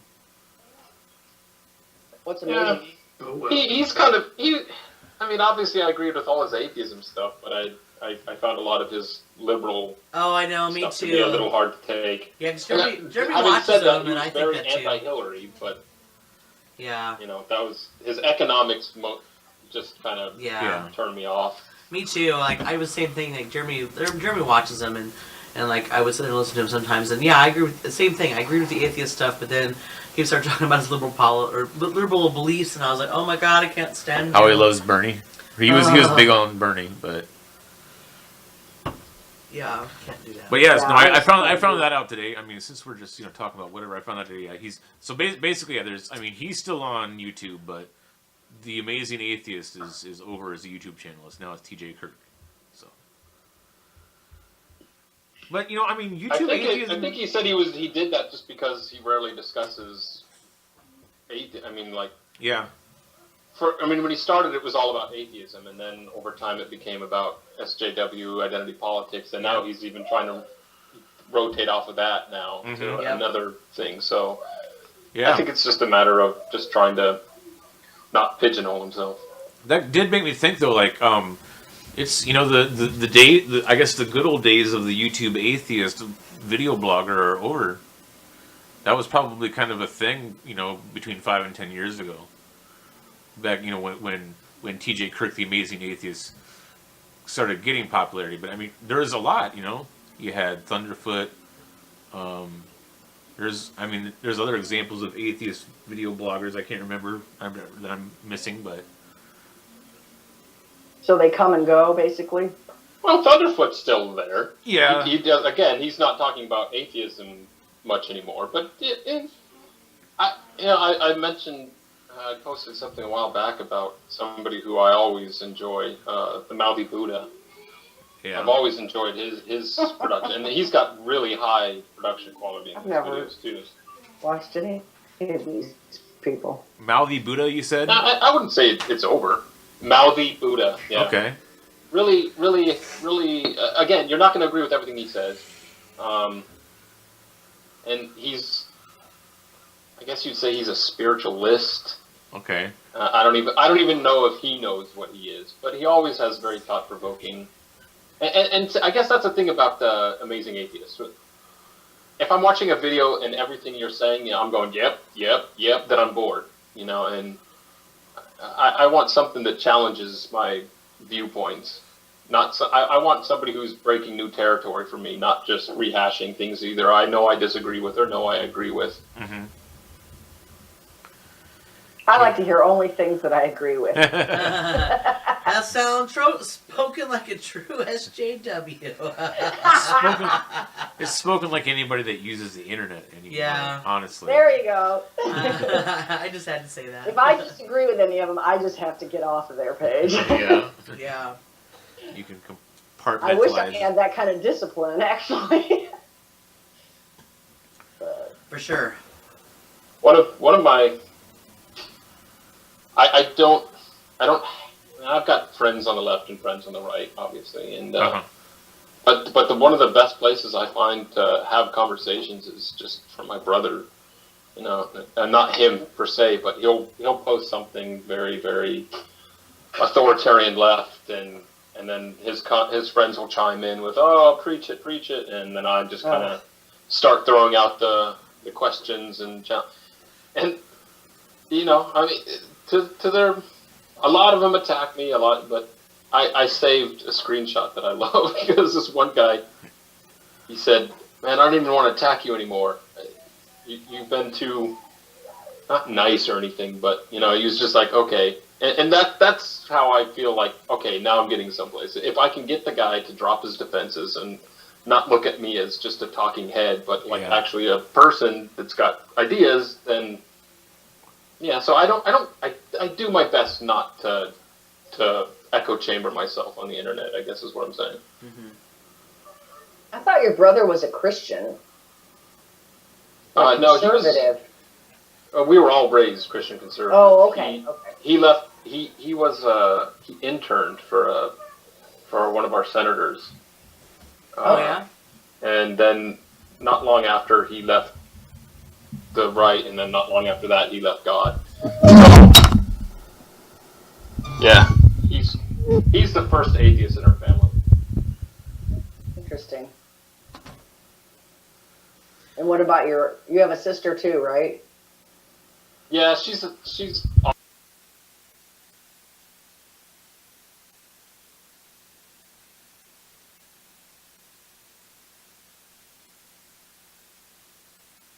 [SPEAKER 1] What's
[SPEAKER 3] Yeah.
[SPEAKER 1] amazing?
[SPEAKER 5] Oh, well.
[SPEAKER 3] He's kind of I mean, obviously, I agreed with all his atheism stuff, but I found a lot of his liberal
[SPEAKER 2] Oh, I know, me
[SPEAKER 3] stuff to be a little
[SPEAKER 2] too.
[SPEAKER 3] hard to take.
[SPEAKER 2] Yeah, because
[SPEAKER 3] And
[SPEAKER 2] Jeremy
[SPEAKER 3] having
[SPEAKER 2] watches
[SPEAKER 3] said that,
[SPEAKER 2] them,
[SPEAKER 3] he
[SPEAKER 2] and
[SPEAKER 3] was
[SPEAKER 2] I think
[SPEAKER 3] very
[SPEAKER 2] that too.
[SPEAKER 3] anti-Hillary, but
[SPEAKER 2] Yeah,
[SPEAKER 3] that was his economics. Just kind of
[SPEAKER 2] yeah,
[SPEAKER 3] turned me off.
[SPEAKER 2] me too. Like I was same thing. Like Jeremy watches them, and like I would sit there and listen to him sometimes. And yeah, I agree with the same thing. I agree with the atheist stuff, but then he started talking about his liberal beliefs, and I was like, oh my god, I can't stand
[SPEAKER 4] How he
[SPEAKER 2] him.
[SPEAKER 4] loves Bernie. He was big on Bernie, but
[SPEAKER 2] Yeah, can't do that.
[SPEAKER 4] But yes,
[SPEAKER 1] Yeah,
[SPEAKER 4] no,
[SPEAKER 1] I
[SPEAKER 4] I found that out today. I mean, since we're just talking about whatever, I found out today. Yeah, he's so basically he's still on YouTube, but the Amazing Atheist is over as a YouTube channel. Now it's T.J. Kirk. So, but YouTube atheism.
[SPEAKER 3] I think he said he did that just because he rarely discusses I mean, like
[SPEAKER 4] Yeah,
[SPEAKER 3] when he started, it was all about atheism, and then over time it became about SJW, identity politics, and now he's even trying to rotate off of that now to
[SPEAKER 2] Yep.
[SPEAKER 3] another thing. So
[SPEAKER 4] yeah.
[SPEAKER 3] I think it's just a matter of just trying to not pigeonhole himself.
[SPEAKER 4] That did make me think though, like it's I guess the good old days of the YouTube atheist video blogger are over. That was probably kind of a thing, between 5 and 10 years ago. Back, when T.J. Kirk, the Amazing Atheist, started getting popularity. But I mean, there's a lot, You had Thunderfoot. There's other examples of atheist video bloggers I can't remember that I'm missing, but
[SPEAKER 1] So they come and go, basically.
[SPEAKER 3] Well, Thunderfoot's still there.
[SPEAKER 4] yeah,
[SPEAKER 3] He does, again, he's not talking about atheism much anymore. But I mentioned. I posted something a while back about somebody who I always enjoy, the Mouthy Buddha.
[SPEAKER 4] yeah.
[SPEAKER 3] I've always enjoyed his production, and he's got really high production quality in
[SPEAKER 1] I've
[SPEAKER 3] his
[SPEAKER 1] never-
[SPEAKER 3] videos too.
[SPEAKER 1] Watched any of these people.
[SPEAKER 4] Mouthy Buddha, you said?
[SPEAKER 3] No, I wouldn't say it's over. Mouthy Buddha. Yeah.
[SPEAKER 4] Okay.
[SPEAKER 3] Really, really, really. Again, you're not going to agree with everything he says, and he's. I guess you'd say he's a spiritualist.
[SPEAKER 4] Okay.
[SPEAKER 3] I don't even know if he knows what he is, but he always has very thought-provoking. And I guess that's the thing about the Amazing Atheist. If I'm watching a video and everything you're saying, I'm going, yep, then I'm bored, and I want something that challenges my viewpoints. I want somebody who's breaking new territory for me, not just rehashing things either I know I disagree with or know I agree with.
[SPEAKER 4] Mm-hmm.
[SPEAKER 1] I like to hear only things that I agree with.
[SPEAKER 2] That sounds spoken like a true SJW.
[SPEAKER 4] It's spoken like anybody that uses the internet anymore.
[SPEAKER 2] Yeah.
[SPEAKER 4] Honestly.
[SPEAKER 1] There you go.
[SPEAKER 2] I just had to say that.
[SPEAKER 1] If I disagree with any of them, I just have to get off of their page.
[SPEAKER 4] Yeah.
[SPEAKER 2] Yeah.
[SPEAKER 4] You can compartmentalize.
[SPEAKER 1] I wish I had that kind of discipline, actually. But,
[SPEAKER 2] For sure.
[SPEAKER 3] One of my I've got friends on the left and friends on the right, obviously, and but one of the best places I find to have conversations is just from my brother, and not him per se, but he'll post something very, very authoritarian left, and then his friends will chime in with, oh, preach it, and then I just kind of start throwing out the questions and And you know, I mean, to their, a lot of them attack me a lot, but I saved a screenshot that I love because this one guy, he said, "Man, I don't even want to attack you anymore. You've been too, not nice or anything, but you know," he was just like, "Okay," and that's how I feel like, okay, now I'm getting someplace. If I can get the guy to drop his defenses and not look at me as just a talking head, but like actually a person that's got ideas, then yeah. So I do my best not to echo chamber myself on the internet, I guess is what I'm saying.
[SPEAKER 2] Mm-hmm.
[SPEAKER 1] I thought your brother was a Christian.
[SPEAKER 3] No,
[SPEAKER 1] conservative.
[SPEAKER 3] We were all raised Christian conservative.
[SPEAKER 1] Oh, okay.
[SPEAKER 3] He left. He interned for one of our senators.
[SPEAKER 2] Oh yeah.
[SPEAKER 3] And then not long after he left the right, and then not long after that he left God. Yeah, he's the first atheist in our family.
[SPEAKER 1] Interesting. And what about you have a sister too, right?
[SPEAKER 3] Yeah, she's.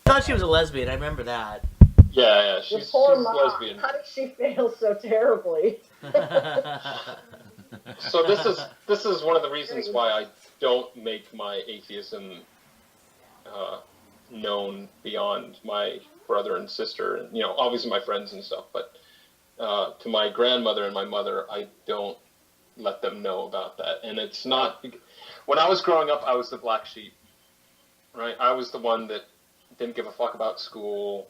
[SPEAKER 2] I thought she was a lesbian. I remember that.
[SPEAKER 3] Yeah,
[SPEAKER 1] Your
[SPEAKER 3] she's
[SPEAKER 1] poor mom.
[SPEAKER 3] lesbian.
[SPEAKER 1] How did she fail so terribly?
[SPEAKER 3] So this is one of the reasons why I don't make my atheism known beyond my brother and sister, and you know, obviously my friends and stuff. But to my grandmother and my mother, I don't let them know about that. And it's not. When I was growing up, I was the black sheep, right? I was the one that didn't give a fuck about school,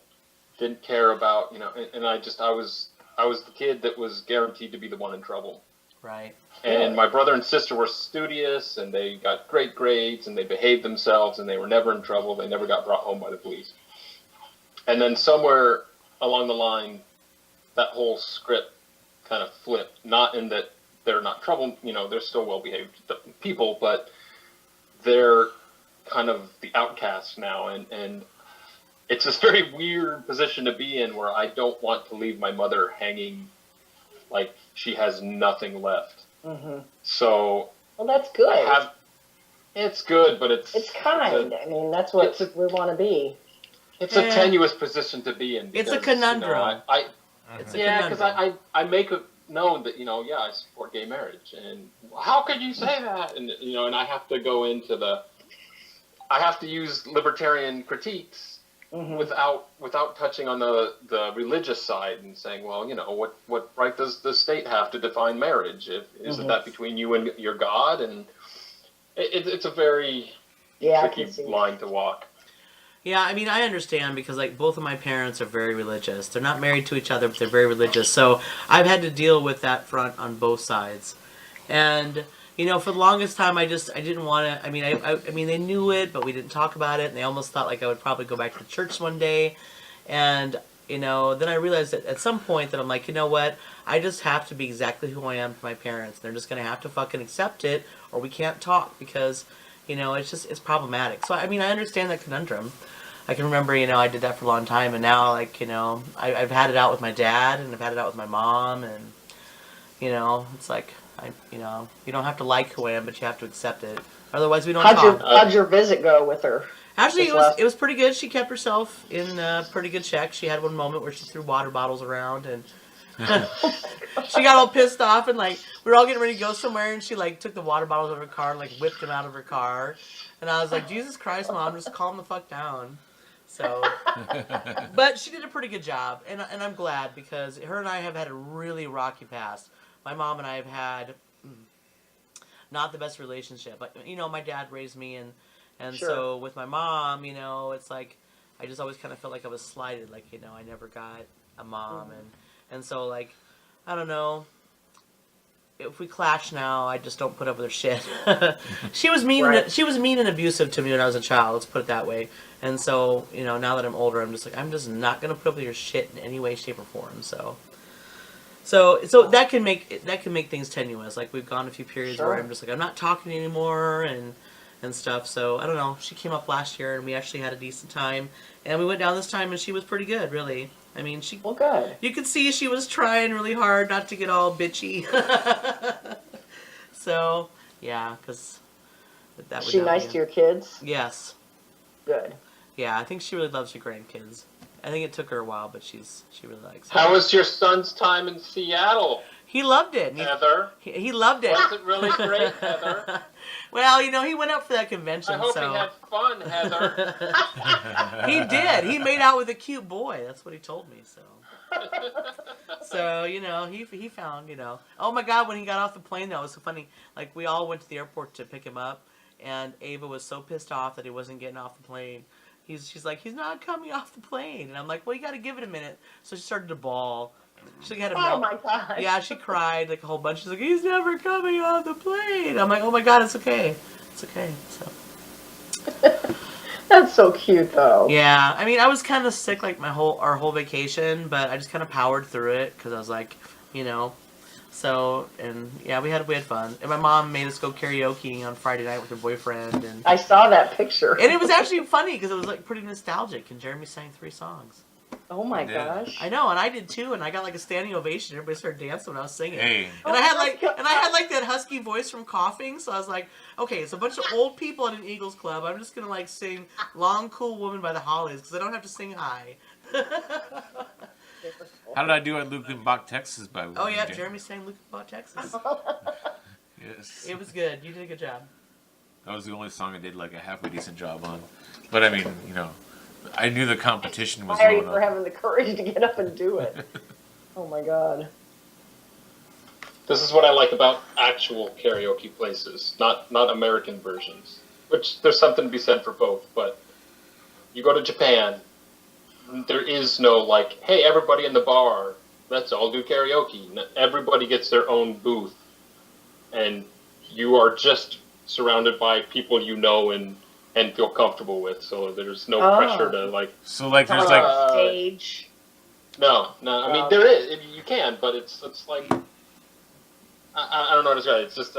[SPEAKER 3] didn't care about, you know, and I was the kid that was guaranteed to be the one in trouble.
[SPEAKER 2] Right.
[SPEAKER 3] And my brother and sister were studious, and they got great grades, and they behaved themselves, and they were never in trouble. They never got brought home by the police. And then somewhere along the line, that whole script kind of flipped. Not in that they're not trouble, you know, they're still well-behaved people, but they're kind of the outcasts now, and it's this very weird position to be in where I don't want to leave my mother hanging like she has nothing left.
[SPEAKER 1] Mm-hmm.
[SPEAKER 3] So,
[SPEAKER 1] well, that's good.
[SPEAKER 3] It's good, but it's
[SPEAKER 1] kind. I mean, that's what we want to be.
[SPEAKER 3] It's a tenuous position to be in. Because,
[SPEAKER 2] it's a conundrum.
[SPEAKER 3] You know, because I make it known that, you know, yeah, I support gay marriage, and how could you say that? And you know, and I have to go into I have to use libertarian critiques. Mm-hmm. Without touching on the religious side and saying, well, you know, what right does the state have to define marriage? Isn't that between you and your God? And it's a very tricky line to walk.
[SPEAKER 2] Yeah, I mean, I understand because, like, both of my parents are very religious. They're not married to each other, but they're very religious. So I've had to deal with that front on both sides. And you know, for the longest time, I didn't want to. I mean, they knew it, but we didn't talk about it, and they almost thought like I would probably go back to church one day. And you know, then I realized that at some point that I'm like, you know what? I just have to be exactly who I am to my parents. They're just gonna have to fucking accept it, or we can't talk because, you know, it's problematic. So I mean, I understand that conundrum. I can remember, you know, I did that for a long time, and now, like, you know, I've had it out with my dad, and I've had it out with my mom, and you know, it's like. You know, you don't have to like who I am, but you have to accept it. Otherwise, we don't talk.
[SPEAKER 1] How'd your visit go with her?
[SPEAKER 2] Actually, it was pretty good. She kept herself in pretty good check. She had one moment where she threw water bottles around, and she got all pissed off. And like we were all getting ready to go somewhere, and she like took the water bottles out of her car and like whipped them out of her car. And I was like, Jesus Christ, Mom, just calm the fuck down. So, but she did a pretty good job, and I'm glad because her and I have had a really rocky past. My mom and I have had not the best relationship. But, you know, my dad raised me, and
[SPEAKER 1] sure.
[SPEAKER 2] So with my mom, you know, it's like I just always kind of felt like I was slighted. Like, you know, I never got a mom, and so like I don't know. If we clash now, I just don't put up with her shit. She was mean.
[SPEAKER 1] Right.
[SPEAKER 2] She was mean and abusive to me when I was a child. Let's put it that way. And so, you know, now that I'm older, I'm just like I'm just not gonna put up with your shit in any way, shape, or form. So that can make things tenuous. Like we've gone a few periods where I'm just like I'm not talking anymore, and and stuff. So I don't know. She came up last year, and we actually had a decent time. And we went down this time, and she was pretty good, really. I mean,
[SPEAKER 1] Well, good.
[SPEAKER 2] you could see she was trying really hard not to get all bitchy. So yeah, because that
[SPEAKER 1] Is
[SPEAKER 2] would
[SPEAKER 1] she
[SPEAKER 2] not
[SPEAKER 1] nice
[SPEAKER 2] be
[SPEAKER 1] to your kids?
[SPEAKER 2] Yes.
[SPEAKER 1] Good.
[SPEAKER 2] Yeah, I think she really loves her grandkids. I think it took her a while, but she really likes it.
[SPEAKER 3] How was your son's time in Seattle,
[SPEAKER 2] He loved it.
[SPEAKER 3] Heather?
[SPEAKER 2] He loved it.
[SPEAKER 3] Was it really great, Heather?
[SPEAKER 2] Well, he went up for that convention,
[SPEAKER 3] I hope
[SPEAKER 2] so
[SPEAKER 3] he had fun, Heather.
[SPEAKER 2] he did. He made out with a cute boy. That's what he told me. So he found. Oh my God, when he got off the plane, that was so funny. Like we all went to the airport to pick him up, and Ava was so pissed off that he wasn't getting off the plane. She's like, he's not coming off the plane, and I'm like, well, you got to give it a minute. So she started to bawl. She had a
[SPEAKER 1] Oh my God.
[SPEAKER 2] Yeah, she cried like a whole bunch. She's like, he's never coming off the plane. I'm like, oh my God, it's okay. It's okay. So.
[SPEAKER 1] That's so cute, though.
[SPEAKER 2] Yeah, I mean, I was kind of sick like our whole vacation, but I just kind of powered through it because I was like, So, and yeah, we had fun. And my mom made us go karaoke on Friday night with her boyfriend, and
[SPEAKER 1] I saw that picture.
[SPEAKER 2] and it was actually funny because it was like pretty nostalgic. And Jeremy sang 3 songs.
[SPEAKER 1] Oh my
[SPEAKER 4] Yeah.
[SPEAKER 1] gosh.
[SPEAKER 2] I know, and I did too. And I got like a standing ovation. Everybody started dancing when I was singing.
[SPEAKER 4] Hey,
[SPEAKER 2] And I had like that husky voice from coughing, so I was like, okay, it's a bunch of old people at an Eagles club. I'm just gonna like sing "Long Cool Woman" by the Hollies because I don't have to sing high.
[SPEAKER 4] how did I do at Lukenbach, Texas? By
[SPEAKER 2] Oh yeah, Jeremy sang "Luke About Texas."
[SPEAKER 4] Yes,
[SPEAKER 2] It was good. You did a good job.
[SPEAKER 4] that was the only song I did like a halfway decent job on. But I mean, I knew the competition was
[SPEAKER 1] Why are you
[SPEAKER 4] going
[SPEAKER 1] for
[SPEAKER 4] on.
[SPEAKER 1] having the courage to get up and do it? Oh my God.
[SPEAKER 3] This is what I like about actual karaoke places, not American versions. Which there's something to be said for both, but you go to Japan, there is no like, hey, everybody in the bar, let's all do karaoke. Everybody gets their own booth, and you are just surrounded by people you know and feel comfortable with. So there's no pressure to like.
[SPEAKER 4] So like, there's
[SPEAKER 1] On
[SPEAKER 4] like,
[SPEAKER 1] a stage.
[SPEAKER 3] No. I mean, there is. You can, but it's like. I don't know what to say. It's just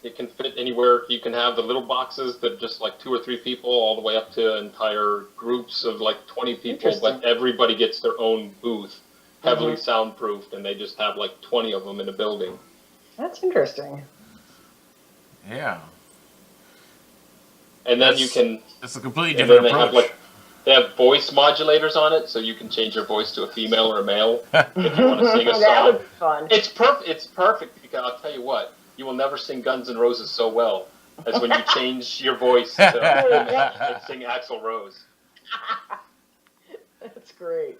[SPEAKER 3] it can fit anywhere. You can have the little boxes that just like 2 or 3 people, all the way up to entire groups of like 20 people. But everybody gets their own booth, heavily soundproofed, and they just have like 20 of them in a building.
[SPEAKER 1] That's interesting.
[SPEAKER 4] yeah,
[SPEAKER 3] And then you can.
[SPEAKER 4] it's a completely
[SPEAKER 3] And then
[SPEAKER 4] different
[SPEAKER 3] they have
[SPEAKER 4] approach.
[SPEAKER 3] they have voice modulators on it, so you can change your voice to a female or a male if you want to sing a
[SPEAKER 1] That
[SPEAKER 3] song.
[SPEAKER 1] would be fun.
[SPEAKER 3] It's perfect. It's perfect because I'll tell you what, you will never sing Guns N' Roses so well as when you change your voice to and sing Axl Rose.
[SPEAKER 1] That's great.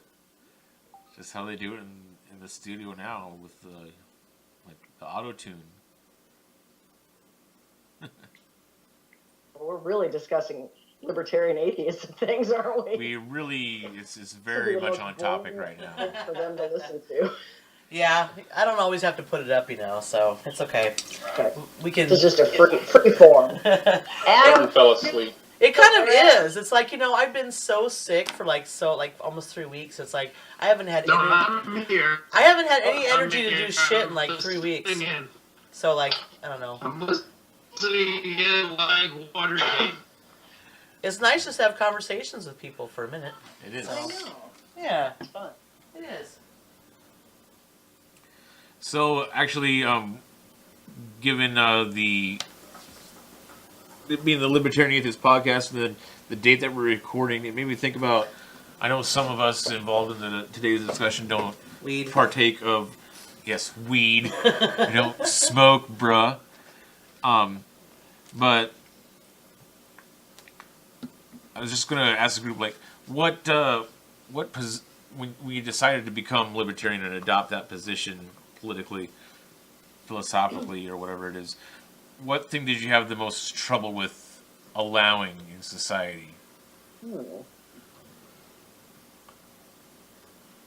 [SPEAKER 4] Just how they do it in the studio now with the auto tune.
[SPEAKER 1] We're really discussing libertarian atheists and things, aren't we?
[SPEAKER 4] We really, it's
[SPEAKER 1] This
[SPEAKER 4] very
[SPEAKER 1] would be the
[SPEAKER 4] much
[SPEAKER 1] most
[SPEAKER 4] on topic
[SPEAKER 1] boring
[SPEAKER 4] right now.
[SPEAKER 1] thing for them to listen to.
[SPEAKER 2] Yeah, I don't always have to put it up, so it's okay.
[SPEAKER 1] Okay.
[SPEAKER 2] We can.
[SPEAKER 1] This is just a free form.
[SPEAKER 3] Adam
[SPEAKER 1] Adam,
[SPEAKER 3] fell asleep.
[SPEAKER 2] It kind of is. It's like I've been so sick for almost 3 weeks. It's like I haven't had
[SPEAKER 5] No,
[SPEAKER 2] any.
[SPEAKER 5] I'm here.
[SPEAKER 2] I haven't had any
[SPEAKER 5] I'm
[SPEAKER 2] energy to
[SPEAKER 5] here.
[SPEAKER 2] do shit in
[SPEAKER 5] I'm
[SPEAKER 2] like 3 weeks.
[SPEAKER 5] listening in.
[SPEAKER 2] So like I don't know.
[SPEAKER 5] I'm listening in like Watergate.
[SPEAKER 2] It's nice just to have conversations with people for a minute.
[SPEAKER 4] It is.
[SPEAKER 2] Yeah, it's fun. It is.
[SPEAKER 4] So actually, given the being the Libertarian Atheists Podcast and the date that we're recording, it made me think about. I know some of us involved in today's discussion don't
[SPEAKER 2] Weed.
[SPEAKER 4] partake of weed. We don't smoke, bruh. But I was just gonna ask the group when we decided to become libertarian and adopt that position politically, philosophically, or whatever it is, what thing did you have the most trouble with allowing in society?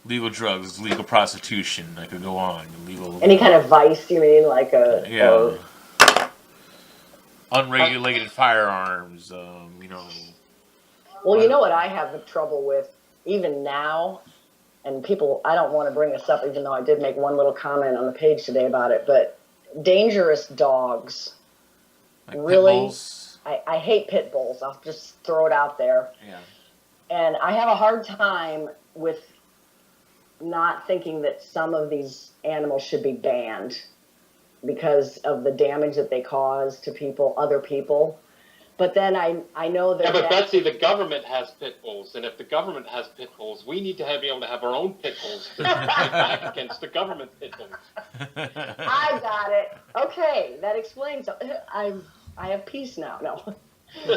[SPEAKER 4] Legal drugs, legal prostitution. I could go on. Legal.
[SPEAKER 1] any kind of vice, you mean, like a...
[SPEAKER 4] Yeah.
[SPEAKER 1] or-
[SPEAKER 4] Unregulated firearms.
[SPEAKER 1] Well, you know what I have trouble with, even now, and people, I don't want to bring this up, even though I did make one little comment on the page today about it, but dangerous dogs.
[SPEAKER 4] Like pit
[SPEAKER 1] Really?
[SPEAKER 4] bulls.
[SPEAKER 1] I hate pit bulls. I'll just throw it out there.
[SPEAKER 4] Yeah.
[SPEAKER 1] And I have a hard time with not thinking that some of these animals should be banned because of the damage that they cause to people, other people. But then I know that.
[SPEAKER 3] Yeah, but Betsy, the government has pit bulls, and if the government has pit bulls, we need to be able to have our own pit bulls to fight back against the government pit bulls.
[SPEAKER 1] I got it. Okay, that explains. I have peace now. No. So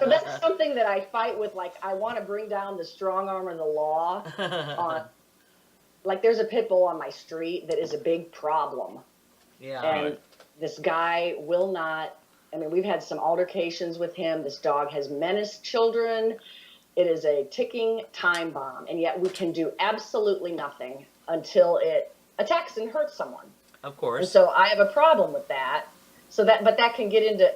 [SPEAKER 1] that's something that I fight with. Like, I want to bring down the strong arm of the law on. Like, there's a pit bull on my street that is a big problem.
[SPEAKER 2] Yeah.
[SPEAKER 1] And this guy will not. I mean, we've had some altercations with him. This dog has menaced children. It is a ticking time bomb, and yet we can do absolutely nothing until it attacks and hurts someone.
[SPEAKER 2] Of
[SPEAKER 1] And
[SPEAKER 2] course.
[SPEAKER 1] so I have a problem with that. But that can get into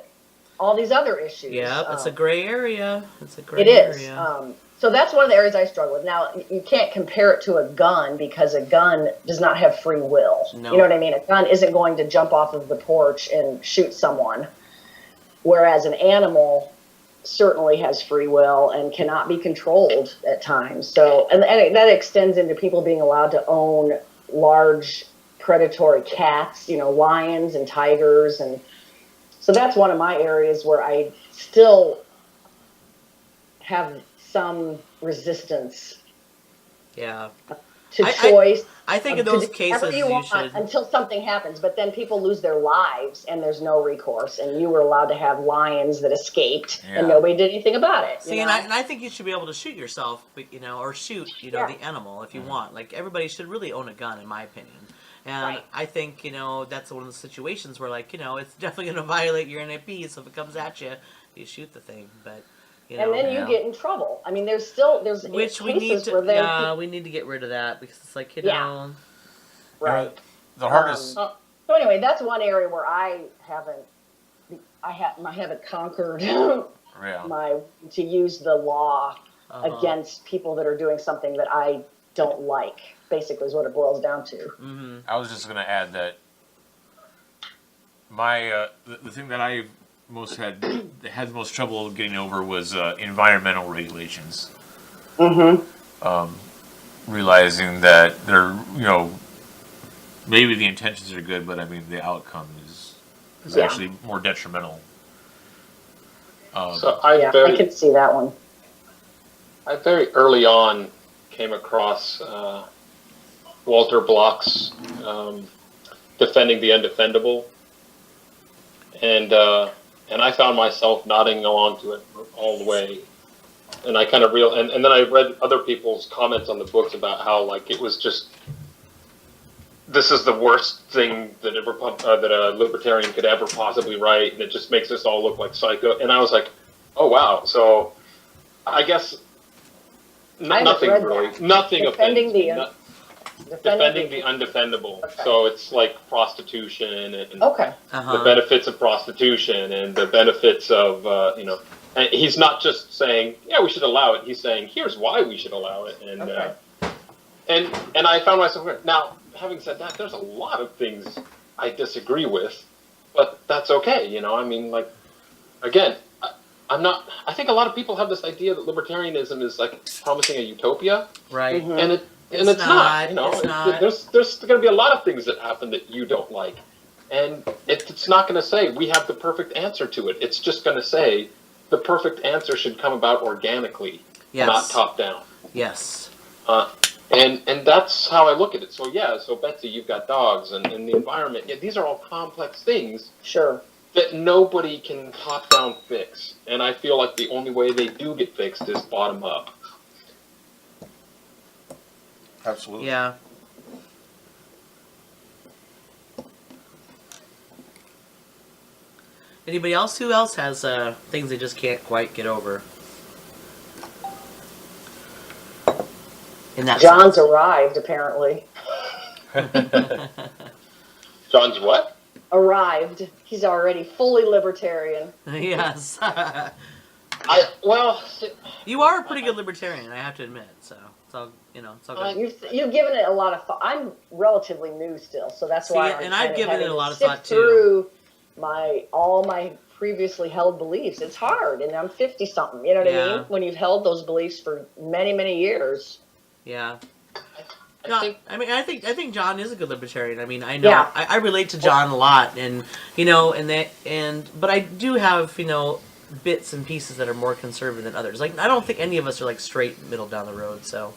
[SPEAKER 1] all these other issues.
[SPEAKER 2] Yeah, it's a gray area. It's a gray
[SPEAKER 1] It is.
[SPEAKER 2] area.
[SPEAKER 1] So that's one of the areas I struggle with. Now, you can't compare it to a gun because a gun does not have free will.
[SPEAKER 2] No.
[SPEAKER 1] You know what I mean? A gun isn't going to jump off of the porch and shoot someone, whereas an animal certainly has free will and cannot be controlled at times. So, and that extends into people being allowed to own large predatory cats, lions and tigers. And so that's one of my areas where I still have some resistance
[SPEAKER 2] Yeah.
[SPEAKER 1] to
[SPEAKER 2] I-
[SPEAKER 1] choice.
[SPEAKER 2] I think in
[SPEAKER 1] to
[SPEAKER 2] those
[SPEAKER 1] do
[SPEAKER 2] cases
[SPEAKER 1] whatever
[SPEAKER 2] you
[SPEAKER 1] want
[SPEAKER 2] should.
[SPEAKER 1] until something happens, but then people lose their lives and there's no recourse. And you were allowed to have lions that escaped
[SPEAKER 4] Yeah.
[SPEAKER 1] and nobody did anything about it.
[SPEAKER 2] See,
[SPEAKER 1] you
[SPEAKER 2] and
[SPEAKER 1] know?
[SPEAKER 2] I think you should be able to shoot yourself, or shoot,
[SPEAKER 1] Yeah.
[SPEAKER 2] the animal if you want. Like, everybody should really own a gun, in my opinion. And
[SPEAKER 1] Right.
[SPEAKER 2] I think, that's one of the situations where, like, it's definitely going to violate your NAP, so if it comes at you, you shoot the thing. But,
[SPEAKER 1] and then you
[SPEAKER 4] yeah.
[SPEAKER 1] get in trouble. I mean, there's
[SPEAKER 2] which we need
[SPEAKER 1] cases
[SPEAKER 2] to,
[SPEAKER 1] where then
[SPEAKER 2] yeah, we need to get rid of that because it's like,
[SPEAKER 1] Yeah. right.
[SPEAKER 4] The hardest.
[SPEAKER 1] So anyway, that's one area where I haven't conquered
[SPEAKER 4] Yeah.
[SPEAKER 1] to use the law
[SPEAKER 2] Uh-huh.
[SPEAKER 1] against people that are doing something that I don't like. Basically, is what it boils down to.
[SPEAKER 2] Mm-hmm.
[SPEAKER 4] I was just going to add that my the thing that I had the most trouble getting over was environmental regulations.
[SPEAKER 1] Mm-hmm.
[SPEAKER 4] Realizing that they're maybe the intentions are good, but I mean the outcome is
[SPEAKER 1] Yeah.
[SPEAKER 4] actually more detrimental.
[SPEAKER 3] So I
[SPEAKER 1] Yeah, I
[SPEAKER 3] very,
[SPEAKER 1] can see that one.
[SPEAKER 3] I very early on came across Walter Block's defending the undefendable, and I found myself nodding along to it all the way. And I kind of and then I read other people's comments on the books about how, like, it was just, this is the worst thing that a libertarian could ever possibly write, and it just makes us all look like psycho. And I was like, oh wow. So I guess
[SPEAKER 1] I haven't
[SPEAKER 3] nothing
[SPEAKER 1] read
[SPEAKER 3] really,
[SPEAKER 1] that.
[SPEAKER 3] nothing
[SPEAKER 1] Defending
[SPEAKER 3] offends me.
[SPEAKER 1] the-
[SPEAKER 3] Defending the undefendable.
[SPEAKER 1] Okay.
[SPEAKER 3] So it's like prostitution and
[SPEAKER 1] Okay.
[SPEAKER 2] Uh-huh.
[SPEAKER 3] the benefits of prostitution and the benefits of, and he's not just saying, yeah, we should allow it. He's saying, here's why we should allow it. And,
[SPEAKER 1] Okay.
[SPEAKER 3] and I found myself, now, having said that, there's a lot of things I disagree with, but that's okay. I mean, like, again, I think a lot of people have this idea that libertarianism is like promising a utopia.
[SPEAKER 2] Right.
[SPEAKER 1] Mhm.
[SPEAKER 3] And
[SPEAKER 2] It's
[SPEAKER 3] it's
[SPEAKER 2] not.
[SPEAKER 3] not.
[SPEAKER 2] It's not.
[SPEAKER 3] There's going to be a lot of things that happen that you don't like, and it's not going to say we have the perfect answer to it. It's just going to say the perfect answer should come about organically,
[SPEAKER 2] Yes.
[SPEAKER 3] not top down.
[SPEAKER 2] Yes.
[SPEAKER 3] And that's how I look at it. So Betsy, you've got dogs and the environment. Yeah, these are all complex things
[SPEAKER 1] Sure.
[SPEAKER 3] that nobody can top down fix, and I feel like the only way they do get fixed is bottom up.
[SPEAKER 4] Absolutely.
[SPEAKER 2] Yeah. Anybody else? Who else has things they just can't quite get over? In that
[SPEAKER 1] John's arrived, apparently.
[SPEAKER 3] John's what?
[SPEAKER 1] Arrived. He's already fully libertarian.
[SPEAKER 2] Yes. You are a pretty good libertarian, I have to admit. So it's all it's all good.
[SPEAKER 1] You've given it a lot of thought. I'm relatively new still, so that's
[SPEAKER 2] See,
[SPEAKER 1] why.
[SPEAKER 2] and I've given it a lot of
[SPEAKER 1] sift
[SPEAKER 2] thought, too.
[SPEAKER 1] through all my previously held beliefs. It's hard, and I'm 50 something. You know what I
[SPEAKER 2] Yeah.
[SPEAKER 1] mean? When you've held those beliefs for many, many years.
[SPEAKER 2] Yeah.
[SPEAKER 3] I
[SPEAKER 2] I think John is a good libertarian. I mean, I know
[SPEAKER 1] Yeah.
[SPEAKER 2] I relate to John a lot, and but I do have bits and pieces that are more conservative than others. Like I don't think any of us are like straight middle down the road. So,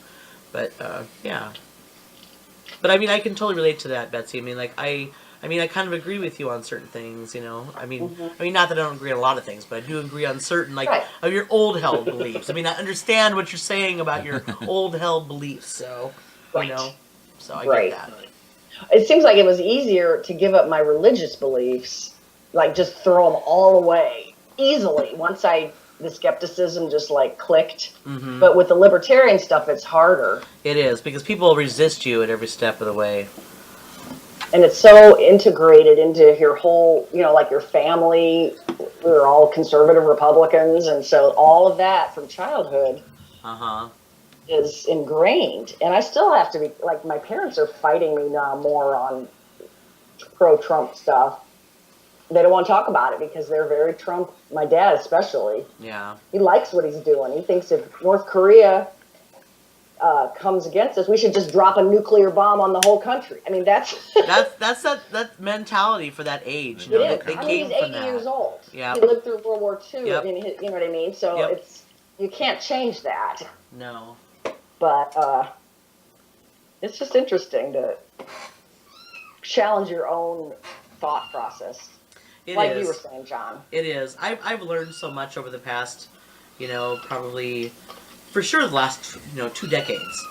[SPEAKER 2] but yeah. But I mean, I can totally relate to that, Betsy. I mean, I kind of agree with you on certain things. I mean, not that I don't agree on a lot of things, but I do agree on certain
[SPEAKER 1] Right.
[SPEAKER 2] of your old held beliefs. I mean, I understand what you're saying about your old held beliefs. So.
[SPEAKER 1] Right.
[SPEAKER 2] So I
[SPEAKER 1] Right.
[SPEAKER 2] get that.
[SPEAKER 1] It seems like it was easier to give up my religious beliefs, like just throw them all away easily once the skepticism just like clicked.
[SPEAKER 2] Mm-hmm.
[SPEAKER 1] But with the libertarian stuff, it's harder.
[SPEAKER 2] It is, because people resist you at every step of the way.
[SPEAKER 1] And it's so integrated into your whole, like your family. We were all conservative Republicans. And so all of that from childhood
[SPEAKER 2] Uh-huh.
[SPEAKER 1] is ingrained. And I still have to be, like, my parents are fighting me now more on pro-Trump stuff. They don't want to talk about it because they're very Trump, my dad especially.
[SPEAKER 2] Yeah.
[SPEAKER 1] He likes what he's doing. He thinks if North Korea comes against us, we should just drop a nuclear bomb on the whole country. I mean, that's
[SPEAKER 2] that mentality for that age.
[SPEAKER 1] it is.
[SPEAKER 2] They
[SPEAKER 1] I mean,
[SPEAKER 2] came
[SPEAKER 1] he's
[SPEAKER 2] from
[SPEAKER 1] 80
[SPEAKER 2] that.
[SPEAKER 1] years old.
[SPEAKER 2] Yeah.
[SPEAKER 1] He lived through World War II.
[SPEAKER 2] Yep.
[SPEAKER 1] I mean, you know what I mean? So
[SPEAKER 2] Yep.
[SPEAKER 1] you can't change that.
[SPEAKER 2] No.
[SPEAKER 1] But it's just interesting to challenge your own thought process.
[SPEAKER 2] It
[SPEAKER 1] Like
[SPEAKER 2] is.
[SPEAKER 1] you were saying, John.
[SPEAKER 2] It is. I've learned so much over the past, probably, for sure the last, 2 decades.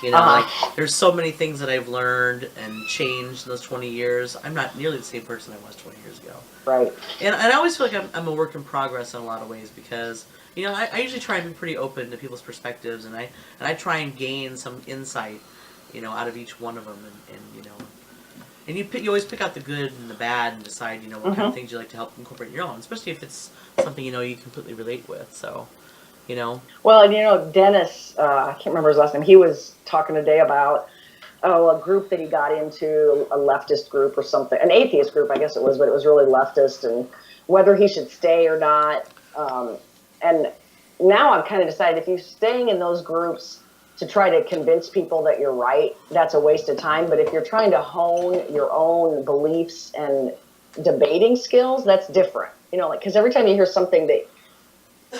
[SPEAKER 2] Like, there's so many things that I've learned and changed in those 20 years. I'm not nearly the same person I was 20 years ago.
[SPEAKER 1] Right.
[SPEAKER 2] And I always feel like I'm a work in progress in a lot of ways because, I usually try and be pretty open to people's perspectives and I try and gain some insight, out of each one of them and you always pick out the good and the bad and decide, what kind of things you like to help incorporate in your own, especially if it's something, you completely relate with. So,
[SPEAKER 1] Well, and Dennis, I can't remember his last name, he was talking today about, a group that he got into, a leftist group or something, an atheist group, I guess it was, but it was really leftist, and whether he should stay or not. And now I've kind of decided if you're staying in those groups to try to convince people that you're right, that's a waste of time. But if you're trying to hone your own beliefs and debating skills, that's different. Because every time you hear something that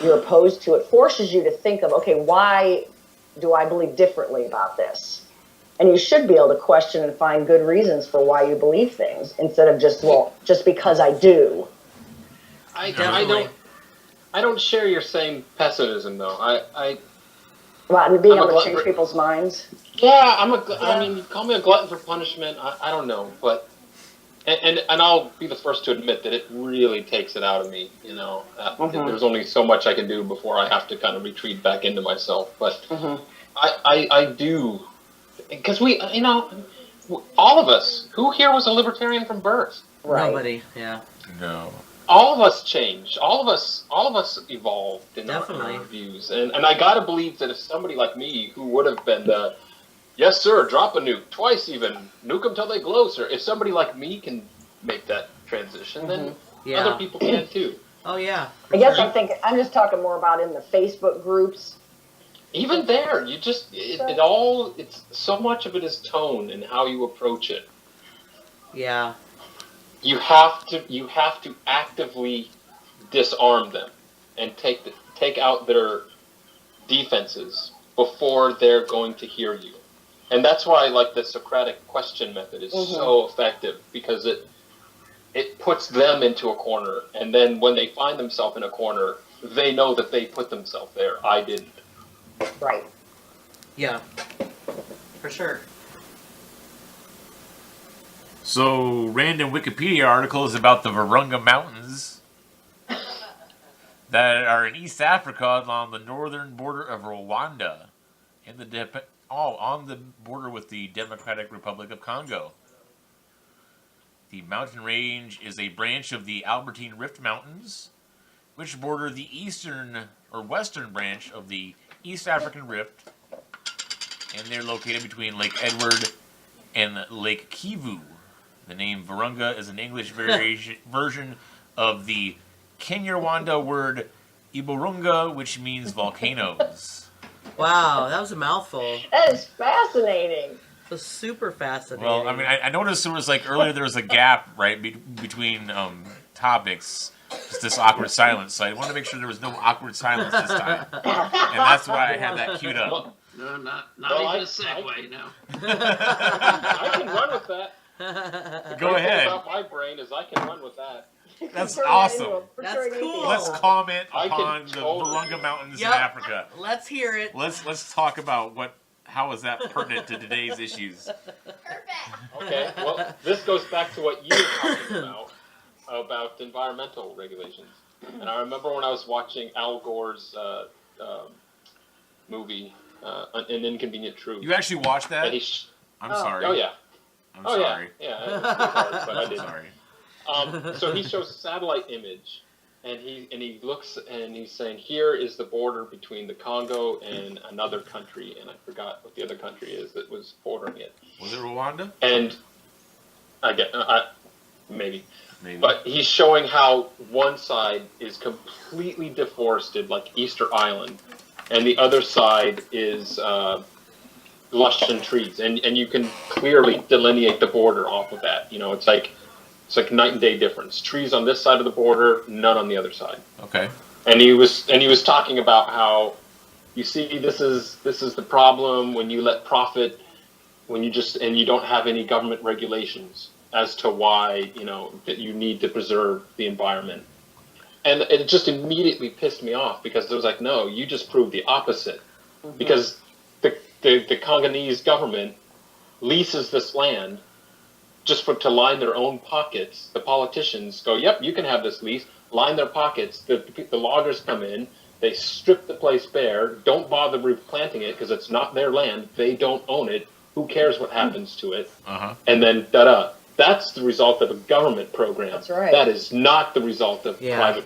[SPEAKER 1] you're opposed to, it forces you to think of, okay, why do I believe differently about this? And you should be able to question and find good reasons for why you believe things instead of just because I do.
[SPEAKER 3] I
[SPEAKER 2] Definitely.
[SPEAKER 3] don't share your same pessimism though.
[SPEAKER 1] Well, and being
[SPEAKER 3] I'm a
[SPEAKER 1] able to
[SPEAKER 3] glutton
[SPEAKER 1] change
[SPEAKER 3] for-
[SPEAKER 1] people's minds.
[SPEAKER 3] Yeah, I mean, you call me a glutton for punishment. I don't know, but and I'll be the first to admit that it really takes it out of me. There's only so much I can do before I have to kind of retreat back into myself. But I do, because all of us. Who here was a libertarian from birth?
[SPEAKER 1] Right.
[SPEAKER 2] Nobody. Yeah.
[SPEAKER 4] No.
[SPEAKER 3] All of us changed. All of us evolved in
[SPEAKER 2] Definitely.
[SPEAKER 3] our views. And I gotta believe that if somebody like me, who would have been the, yes sir, drop a nuke, twice even, nuke them till they glow, sir. If somebody like me can make that transition, then
[SPEAKER 2] Yeah.
[SPEAKER 3] other people can too.
[SPEAKER 2] Oh yeah.
[SPEAKER 1] I guess I'm just talking more about in the Facebook groups.
[SPEAKER 3] Even there, you just, it's so much of it is tone and how you approach it.
[SPEAKER 2] Yeah.
[SPEAKER 3] You have to actively disarm them and take out their defenses before they're going to hear you. And that's why the Socratic question method is so effective, because it puts them into a corner, and then when they find themselves in a corner, they know that they put themselves there. I didn't.
[SPEAKER 1] Right.
[SPEAKER 2] Yeah. For sure.
[SPEAKER 4] So, random Wikipedia articles about the Virunga Mountains that are in East Africa along the northern border of Rwanda, on the border with the Democratic Republic of Congo. The mountain range is a branch of the Albertine Rift Mountains, which border the western branch of the East African Rift, and they're located between Lake Edward and Lake Kivu. The name Virunga is an English version of the Kinyarwanda word Iburunga, which means volcanoes.
[SPEAKER 2] Wow, that was a mouthful.
[SPEAKER 1] That is fascinating.
[SPEAKER 2] It was super fascinating.
[SPEAKER 4] Well, I mean, I noticed there was earlier there was a gap, right, between topics. Just this awkward silence. So I wanted to make sure there was no awkward silence this time. And that's why I had that queued up.
[SPEAKER 5] No, not
[SPEAKER 3] Well,
[SPEAKER 5] even
[SPEAKER 3] I-
[SPEAKER 5] a segue, no.
[SPEAKER 3] I can run with that.
[SPEAKER 4] Go
[SPEAKER 3] The thing
[SPEAKER 4] ahead.
[SPEAKER 3] about my brain is I can run with that.
[SPEAKER 4] That's
[SPEAKER 1] Turn that
[SPEAKER 4] awesome.
[SPEAKER 1] into a
[SPEAKER 2] That's
[SPEAKER 1] fraternity
[SPEAKER 2] cool.
[SPEAKER 1] atheist.
[SPEAKER 4] Let's comment
[SPEAKER 3] I can
[SPEAKER 4] upon the
[SPEAKER 3] totally-
[SPEAKER 4] Virunga Mountains
[SPEAKER 2] Yep.
[SPEAKER 4] in Africa.
[SPEAKER 2] Let's hear it.
[SPEAKER 4] Let's talk about how is that pertinent to today's issues.
[SPEAKER 6] Perfect.
[SPEAKER 3] Okay, well, this goes back to what you were talking about environmental regulations. And I remember when I was watching Al Gore's movie, An Inconvenient Truth.
[SPEAKER 4] You actually watched that?
[SPEAKER 3] And he
[SPEAKER 4] I'm
[SPEAKER 1] Oh.
[SPEAKER 4] sorry.
[SPEAKER 3] oh, yeah.
[SPEAKER 4] I'm
[SPEAKER 3] Oh,
[SPEAKER 4] sorry.
[SPEAKER 3] yeah. Yeah, it was hard, but I
[SPEAKER 4] I'm
[SPEAKER 3] did.
[SPEAKER 4] sorry.
[SPEAKER 3] So he shows a satellite image, and he looks and he's saying, here is the border between the Congo and another country, and I forgot what the other country is that was bordering it.
[SPEAKER 4] Was it Rwanda?
[SPEAKER 3] And maybe.
[SPEAKER 4] Maybe.
[SPEAKER 3] But he's showing how one side is completely deforested, like Easter Island, and the other side is lush and trees, and you can clearly delineate the border off of that. You know, it's like night and day difference. Trees on this side of the border, none on the other side.
[SPEAKER 4] Okay.
[SPEAKER 3] And he was talking about how, you see, this is the problem when you let profit, when you don't have any government regulations as to why, that you need to preserve the environment. And it just immediately pissed me off, because it was like, no, you just proved the opposite. Mm-hmm. Because the Congolese government leases this land just to line their own pockets. The politicians go, yep, you can have this lease, line their pockets. The loggers come in, they strip the place bare, don't bother replanting it because it's not their land, they don't own it, who cares what happens to it?
[SPEAKER 4] Uh-huh.
[SPEAKER 3] And then, da-da. That's the result of a government program.
[SPEAKER 1] That's right.
[SPEAKER 3] That is not the result of private,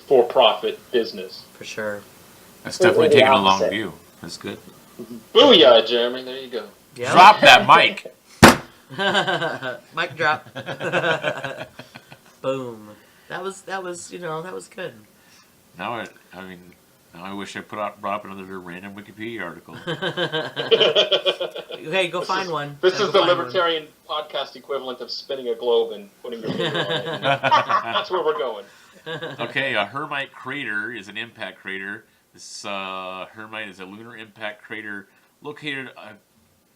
[SPEAKER 3] for-profit business.
[SPEAKER 2] For sure.
[SPEAKER 4] That's
[SPEAKER 1] Completely
[SPEAKER 4] definitely taking a long
[SPEAKER 1] opposite.
[SPEAKER 4] view. That's good.
[SPEAKER 3] Booyah, Jeremy. There you go.
[SPEAKER 2] Yep.
[SPEAKER 4] Drop that mic.
[SPEAKER 2] Mic drop. Boom. That was good.
[SPEAKER 4] Now I wish I brought up another random Wikipedia article.
[SPEAKER 2] Hey, go find one.
[SPEAKER 3] This
[SPEAKER 2] Go
[SPEAKER 3] is the
[SPEAKER 2] find one.
[SPEAKER 3] Libertarian podcast equivalent of spinning a globe and putting your finger on it. That's where we're going.
[SPEAKER 4] Okay, a Hermite crater is an impact crater. This Hermite is a lunar impact crater located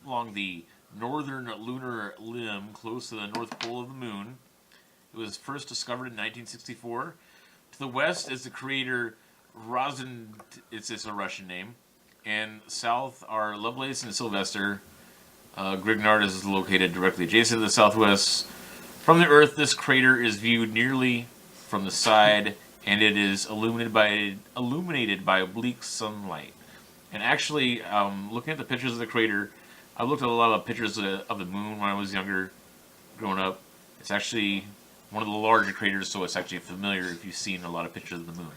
[SPEAKER 4] along the northern lunar limb close to the North Pole of the Moon. It was first discovered in 1964. To the west is the crater Rosen, it's a Russian name, and south are Lovelace and Sylvester. Grignard is located directly adjacent to the southwest. From the Earth, this crater is viewed nearly from the side, and it is illuminated by oblique sunlight. And actually, looking at the pictures of the crater, I looked at a lot of pictures of the moon when I was younger, growing up. It's actually one of the larger craters, so it's actually familiar if you've seen a lot of pictures of the moon.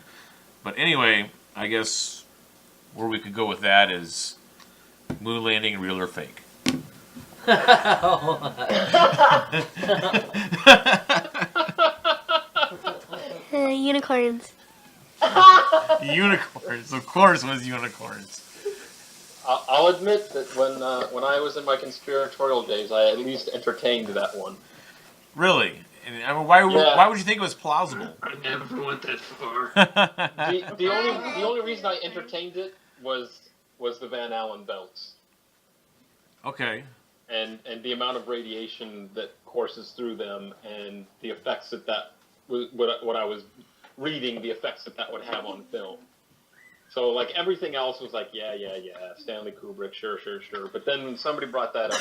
[SPEAKER 4] But anyway, I guess where we could go with that is moon landing, real or fake.
[SPEAKER 6] Unicorns.
[SPEAKER 4] Unicorns, of course, it was unicorns.
[SPEAKER 3] I'll admit that when I was in my conspiratorial days, I at least entertained that one.
[SPEAKER 4] Really? And, I mean, why would you think it was plausible?
[SPEAKER 5] I never went that far.
[SPEAKER 3] The only reason I entertained it was the Van Allen belts.
[SPEAKER 4] Okay.
[SPEAKER 3] And the amount of radiation that courses through them, and the effects that what I was reading, the effects that would have on film. So like everything else was like, yeah, Stanley Kubrick, sure. But then when somebody brought that up,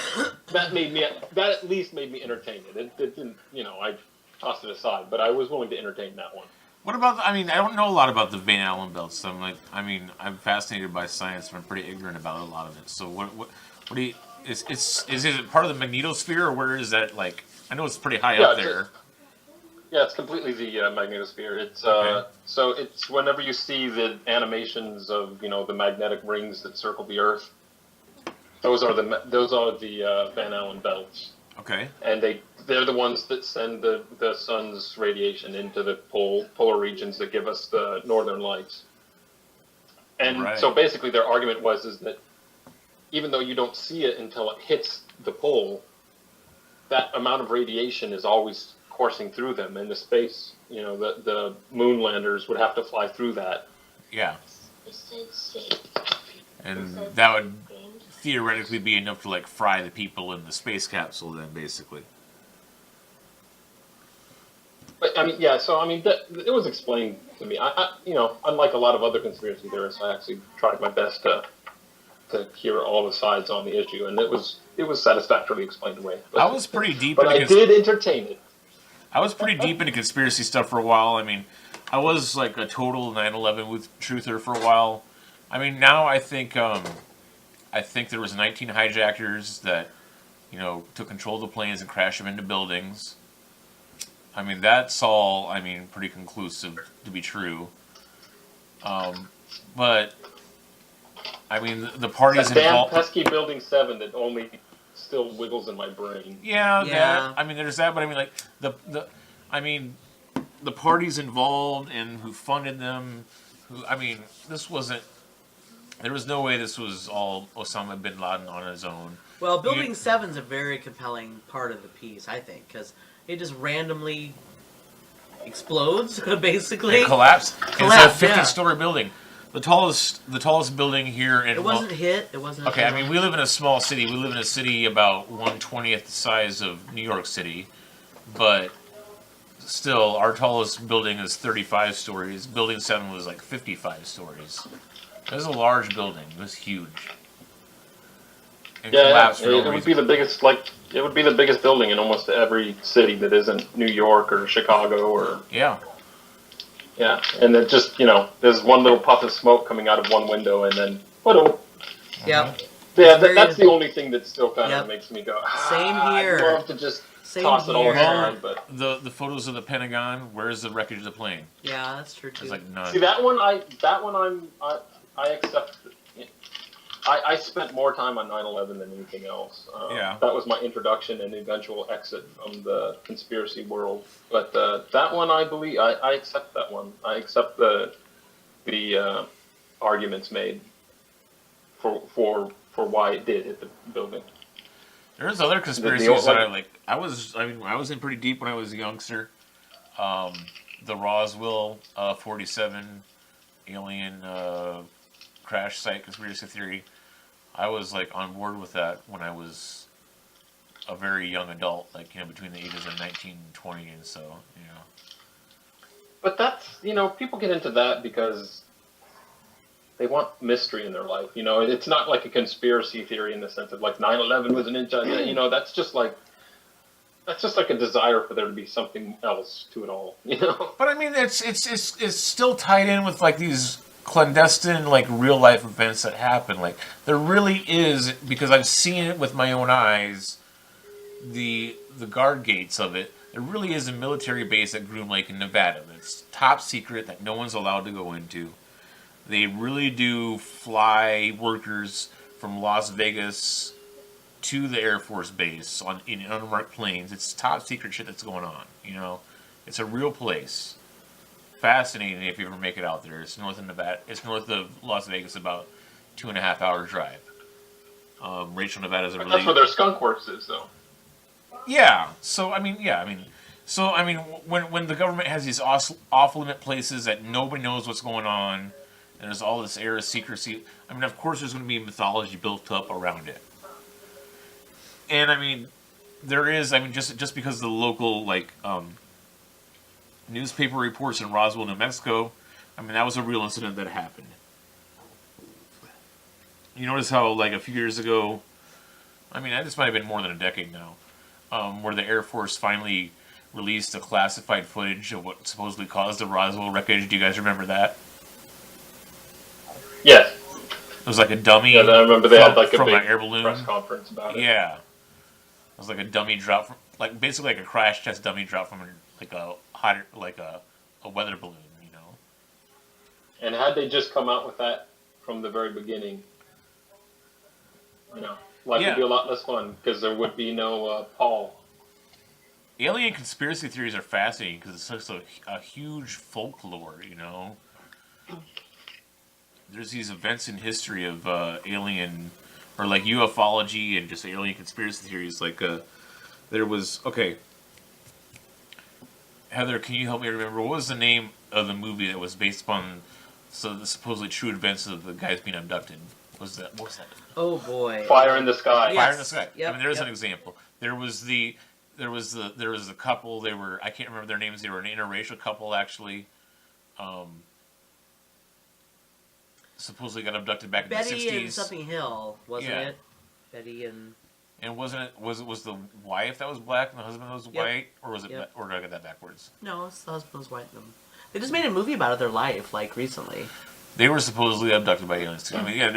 [SPEAKER 3] that at least made me entertained. It didn't, I tossed it aside, but I was willing to entertain that one.
[SPEAKER 4] What about? I don't know a lot about the Van Allen belts. I'm fascinated by science, but I'm pretty ignorant about a lot of it. So what do you? Is it part of the magnetosphere, or where is that? Like, I know it's pretty high up there.
[SPEAKER 3] It's completely the magnetosphere. It's
[SPEAKER 4] Okay.
[SPEAKER 3] So it's whenever you see the animations of the magnetic rings that circle the Earth, those are the Van Allen belts.
[SPEAKER 4] Okay.
[SPEAKER 3] and they're the ones that send the sun's radiation into the polar regions that give us the northern lights. And
[SPEAKER 4] Right.
[SPEAKER 3] so basically their argument is that even though you don't see it until it hits the pole, that amount of radiation is always coursing through them in the space. The moon landers would have to fly through that.
[SPEAKER 4] Yeah.
[SPEAKER 6] It said safe.
[SPEAKER 4] And that would theoretically be enough to like fry the people in the space capsule then, basically.
[SPEAKER 3] But I mean, yeah. So I mean, it was explained to me. Unlike a lot of other conspiracy theorists, I actually tried my best to hear all the sides on the issue, and it was satisfactorily explained away.
[SPEAKER 4] I was pretty deep.
[SPEAKER 3] But I did entertain it.
[SPEAKER 4] I was pretty deep into conspiracy stuff for a while. I mean, I was like a total 9/11 with truther for a while. I mean, now I think there was 19 hijackers that, took control of the planes and crashed them into buildings. I mean, that's all, pretty conclusive to be true. But, I mean, the parties
[SPEAKER 3] That damn
[SPEAKER 4] involved...
[SPEAKER 3] pesky Building 7 that only still wiggles in my brain.
[SPEAKER 4] Yeah.
[SPEAKER 2] Yeah.
[SPEAKER 4] I mean, there's that, but I mean, like, the parties involved and who funded them, this wasn't... There was no way this was all Osama bin Laden on his own.
[SPEAKER 2] Well, Building 7's a very compelling part of the piece, I think, because it just randomly explodes, basically.
[SPEAKER 4] It collapsed. It's a
[SPEAKER 2] Collapsed,
[SPEAKER 4] 50-story building. The tallest building here in...
[SPEAKER 2] It wasn't hit. It wasn't.
[SPEAKER 4] Okay, I mean, we live in a small city. We live in a city about 1/20th the size of New York City, but still, our tallest building is 35 stories. Building 7 was like 55 stories. It was a large building. It was huge. And collapsed for no
[SPEAKER 3] it would
[SPEAKER 4] reason.
[SPEAKER 3] be the biggest. It would be the biggest building in almost every city that isn't New York or Chicago or.
[SPEAKER 4] Yeah.
[SPEAKER 3] Yeah, and then just there's one little puff of smoke coming out of one window, and then
[SPEAKER 2] Yep.
[SPEAKER 3] Yeah,
[SPEAKER 2] very-
[SPEAKER 3] that's the only thing that still kind
[SPEAKER 2] Yep.
[SPEAKER 3] of makes me go.
[SPEAKER 2] Same here.
[SPEAKER 3] I'd love to just
[SPEAKER 2] Same
[SPEAKER 3] toss it all
[SPEAKER 2] here.
[SPEAKER 3] aside, but
[SPEAKER 4] The photos of the Pentagon. Where's the wreckage of the plane?
[SPEAKER 2] Yeah, that's true too.
[SPEAKER 4] There's like none.
[SPEAKER 3] see that one. I accept. I spent more time on 9/11 than anything else.
[SPEAKER 4] Yeah.
[SPEAKER 3] That was my introduction and eventual exit from the conspiracy world. But that one, I believe, I accept that one. I accept the arguments made for why it did hit the building.
[SPEAKER 4] There's other conspiracies that I like. I was in pretty deep when I was a youngster. The Roswell 47 alien crash site conspiracy theory. I was like on board with that when I was a very young adult, like between the ages of 19 and 20, and so
[SPEAKER 3] But that's people get into that because they want mystery in their life. It's not like a conspiracy theory in the sense of like 9/11 was an inside. That's just like a desire for there to be something else to it all.
[SPEAKER 4] But I mean, it's still tied in with like these clandestine, like real life events that happen. Like there really is, because I've seen it with my own eyes. The guard gates of it. There really is a military base at Groom Lake in Nevada. That's top secret that no one's allowed to go into. They really do fly workers from Las Vegas to the Air Force Base in unmarked planes. It's top secret shit that's going on. It's a real place. Fascinating if you ever make it out there. It's north of Nevada. It's north of Las Vegas, about 2.5 hour drive. Rachel, Nevada's a really.
[SPEAKER 3] That's where their skunk works is, though.
[SPEAKER 4] Yeah. So when the government has these off limit places that nobody knows what's going on, and there's all this air of secrecy. Of course, there's going to be mythology built up around it. And there is. Just because the local newspaper reports in Roswell, New Mexico, that was a real incident that happened. You notice how a few years ago, this might have been more than a decade now, where the Air Force finally released the classified footage of what supposedly caused the Roswell wreckage. Do you guys remember that?
[SPEAKER 3] Yes.
[SPEAKER 4] It was like a dummy.
[SPEAKER 3] Yeah, I remember they had like a
[SPEAKER 4] from
[SPEAKER 3] big
[SPEAKER 4] an air balloon
[SPEAKER 3] press conference about it.
[SPEAKER 4] Yeah. It was like a dummy drop from, basically like a crash test dummy drop from a weather balloon,
[SPEAKER 3] And had they just come out with that from the very beginning, Life
[SPEAKER 4] Yeah.
[SPEAKER 3] would be a lot less fun because there would be no Paul.
[SPEAKER 4] Alien conspiracy theories are fascinating because it's such a huge folklore, There's these events in history of alien, or like ufology and just alien conspiracy theories. Like, there was, okay, Heather, can you help me remember, what was the name of the movie that was based upon the supposedly true events of the guys being abducted? What was that?
[SPEAKER 2] Oh boy.
[SPEAKER 3] Fire in the Sky.
[SPEAKER 2] Yeah.
[SPEAKER 4] Fire in the Sky.
[SPEAKER 2] Yep,
[SPEAKER 4] I mean, there's
[SPEAKER 2] yep.
[SPEAKER 4] an example. There was the couple. They were, I can't remember their names. They were an interracial couple, actually. Supposedly got abducted back in the
[SPEAKER 2] Betty
[SPEAKER 4] 60s.
[SPEAKER 2] and something Hill, wasn't
[SPEAKER 4] Yeah.
[SPEAKER 2] it? Betty and
[SPEAKER 4] And was the wife that was black and the husband was
[SPEAKER 2] Yep.
[SPEAKER 4] white, or was it?
[SPEAKER 2] Yep.
[SPEAKER 4] Or did I get that backwards?
[SPEAKER 2] no, it's the husband was white. They just made a movie about it, their life, like recently.
[SPEAKER 4] They were supposedly abducted by aliens too. I mean, yeah,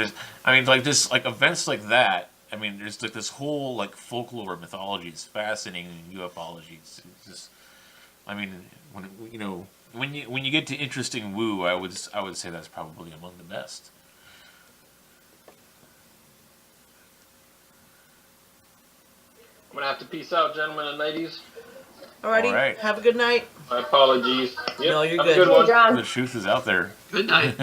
[SPEAKER 4] like events like that. I mean, there's like this whole like folklore mythology. It's fascinating in ufology. It's just, I mean, when you get to interesting woo, I would say that's probably among the best.
[SPEAKER 3] I'm gonna have to peace out, gentlemen and ladies.
[SPEAKER 2] Alrighty,
[SPEAKER 4] All right.
[SPEAKER 2] have a good night.
[SPEAKER 3] My apologies. Yep,
[SPEAKER 2] No, you're
[SPEAKER 3] have a
[SPEAKER 2] good.
[SPEAKER 3] good one.
[SPEAKER 4] The truth is out there.
[SPEAKER 5] Good night.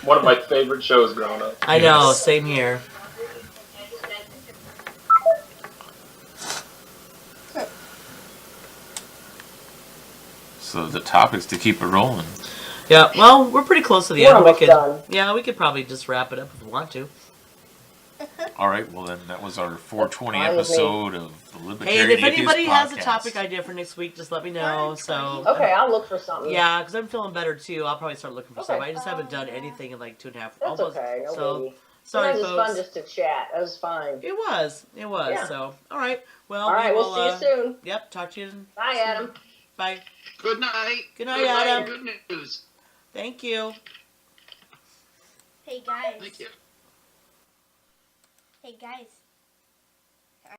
[SPEAKER 3] One of my favorite shows growing up.
[SPEAKER 2] I know,
[SPEAKER 4] Yes.
[SPEAKER 2] same here.
[SPEAKER 4] So the topic's to keep it rolling.
[SPEAKER 2] Yeah, well, we're pretty close to the
[SPEAKER 1] We're
[SPEAKER 2] end.
[SPEAKER 1] almost done.
[SPEAKER 2] Yeah, we could probably just wrap it up if we want to.
[SPEAKER 4] All right, well then that was our 420
[SPEAKER 1] fine with me.
[SPEAKER 4] episode of the Libertarian
[SPEAKER 2] Hey, and if
[SPEAKER 4] Atheists
[SPEAKER 2] anybody has a
[SPEAKER 4] Podcast.
[SPEAKER 2] topic idea for next week, just let me know. So
[SPEAKER 1] Okay, I'll look for something.
[SPEAKER 2] yeah, because I'm feeling better too. I'll probably start looking for
[SPEAKER 1] Okay.
[SPEAKER 2] stuff. I just haven't done anything in like 2.5.
[SPEAKER 1] That's
[SPEAKER 2] almost.
[SPEAKER 1] okay. No
[SPEAKER 2] So
[SPEAKER 1] biggie.
[SPEAKER 2] sorry,
[SPEAKER 1] Sometimes it's fun
[SPEAKER 2] folks.
[SPEAKER 1] just to chat. That was fine.
[SPEAKER 2] It was.
[SPEAKER 1] Yeah.
[SPEAKER 2] So all right. Well,
[SPEAKER 1] All right,
[SPEAKER 2] we
[SPEAKER 1] we'll
[SPEAKER 2] will,
[SPEAKER 1] see you soon.
[SPEAKER 2] Yep. Talk to you.
[SPEAKER 1] Bye,
[SPEAKER 2] soon.
[SPEAKER 1] Adam.
[SPEAKER 2] Bye.
[SPEAKER 5] Good night.
[SPEAKER 2] Good night, Adam.
[SPEAKER 5] Good news.
[SPEAKER 2] Thank you.
[SPEAKER 6] Hey guys.
[SPEAKER 5] Thank you.
[SPEAKER 6] Hey guys.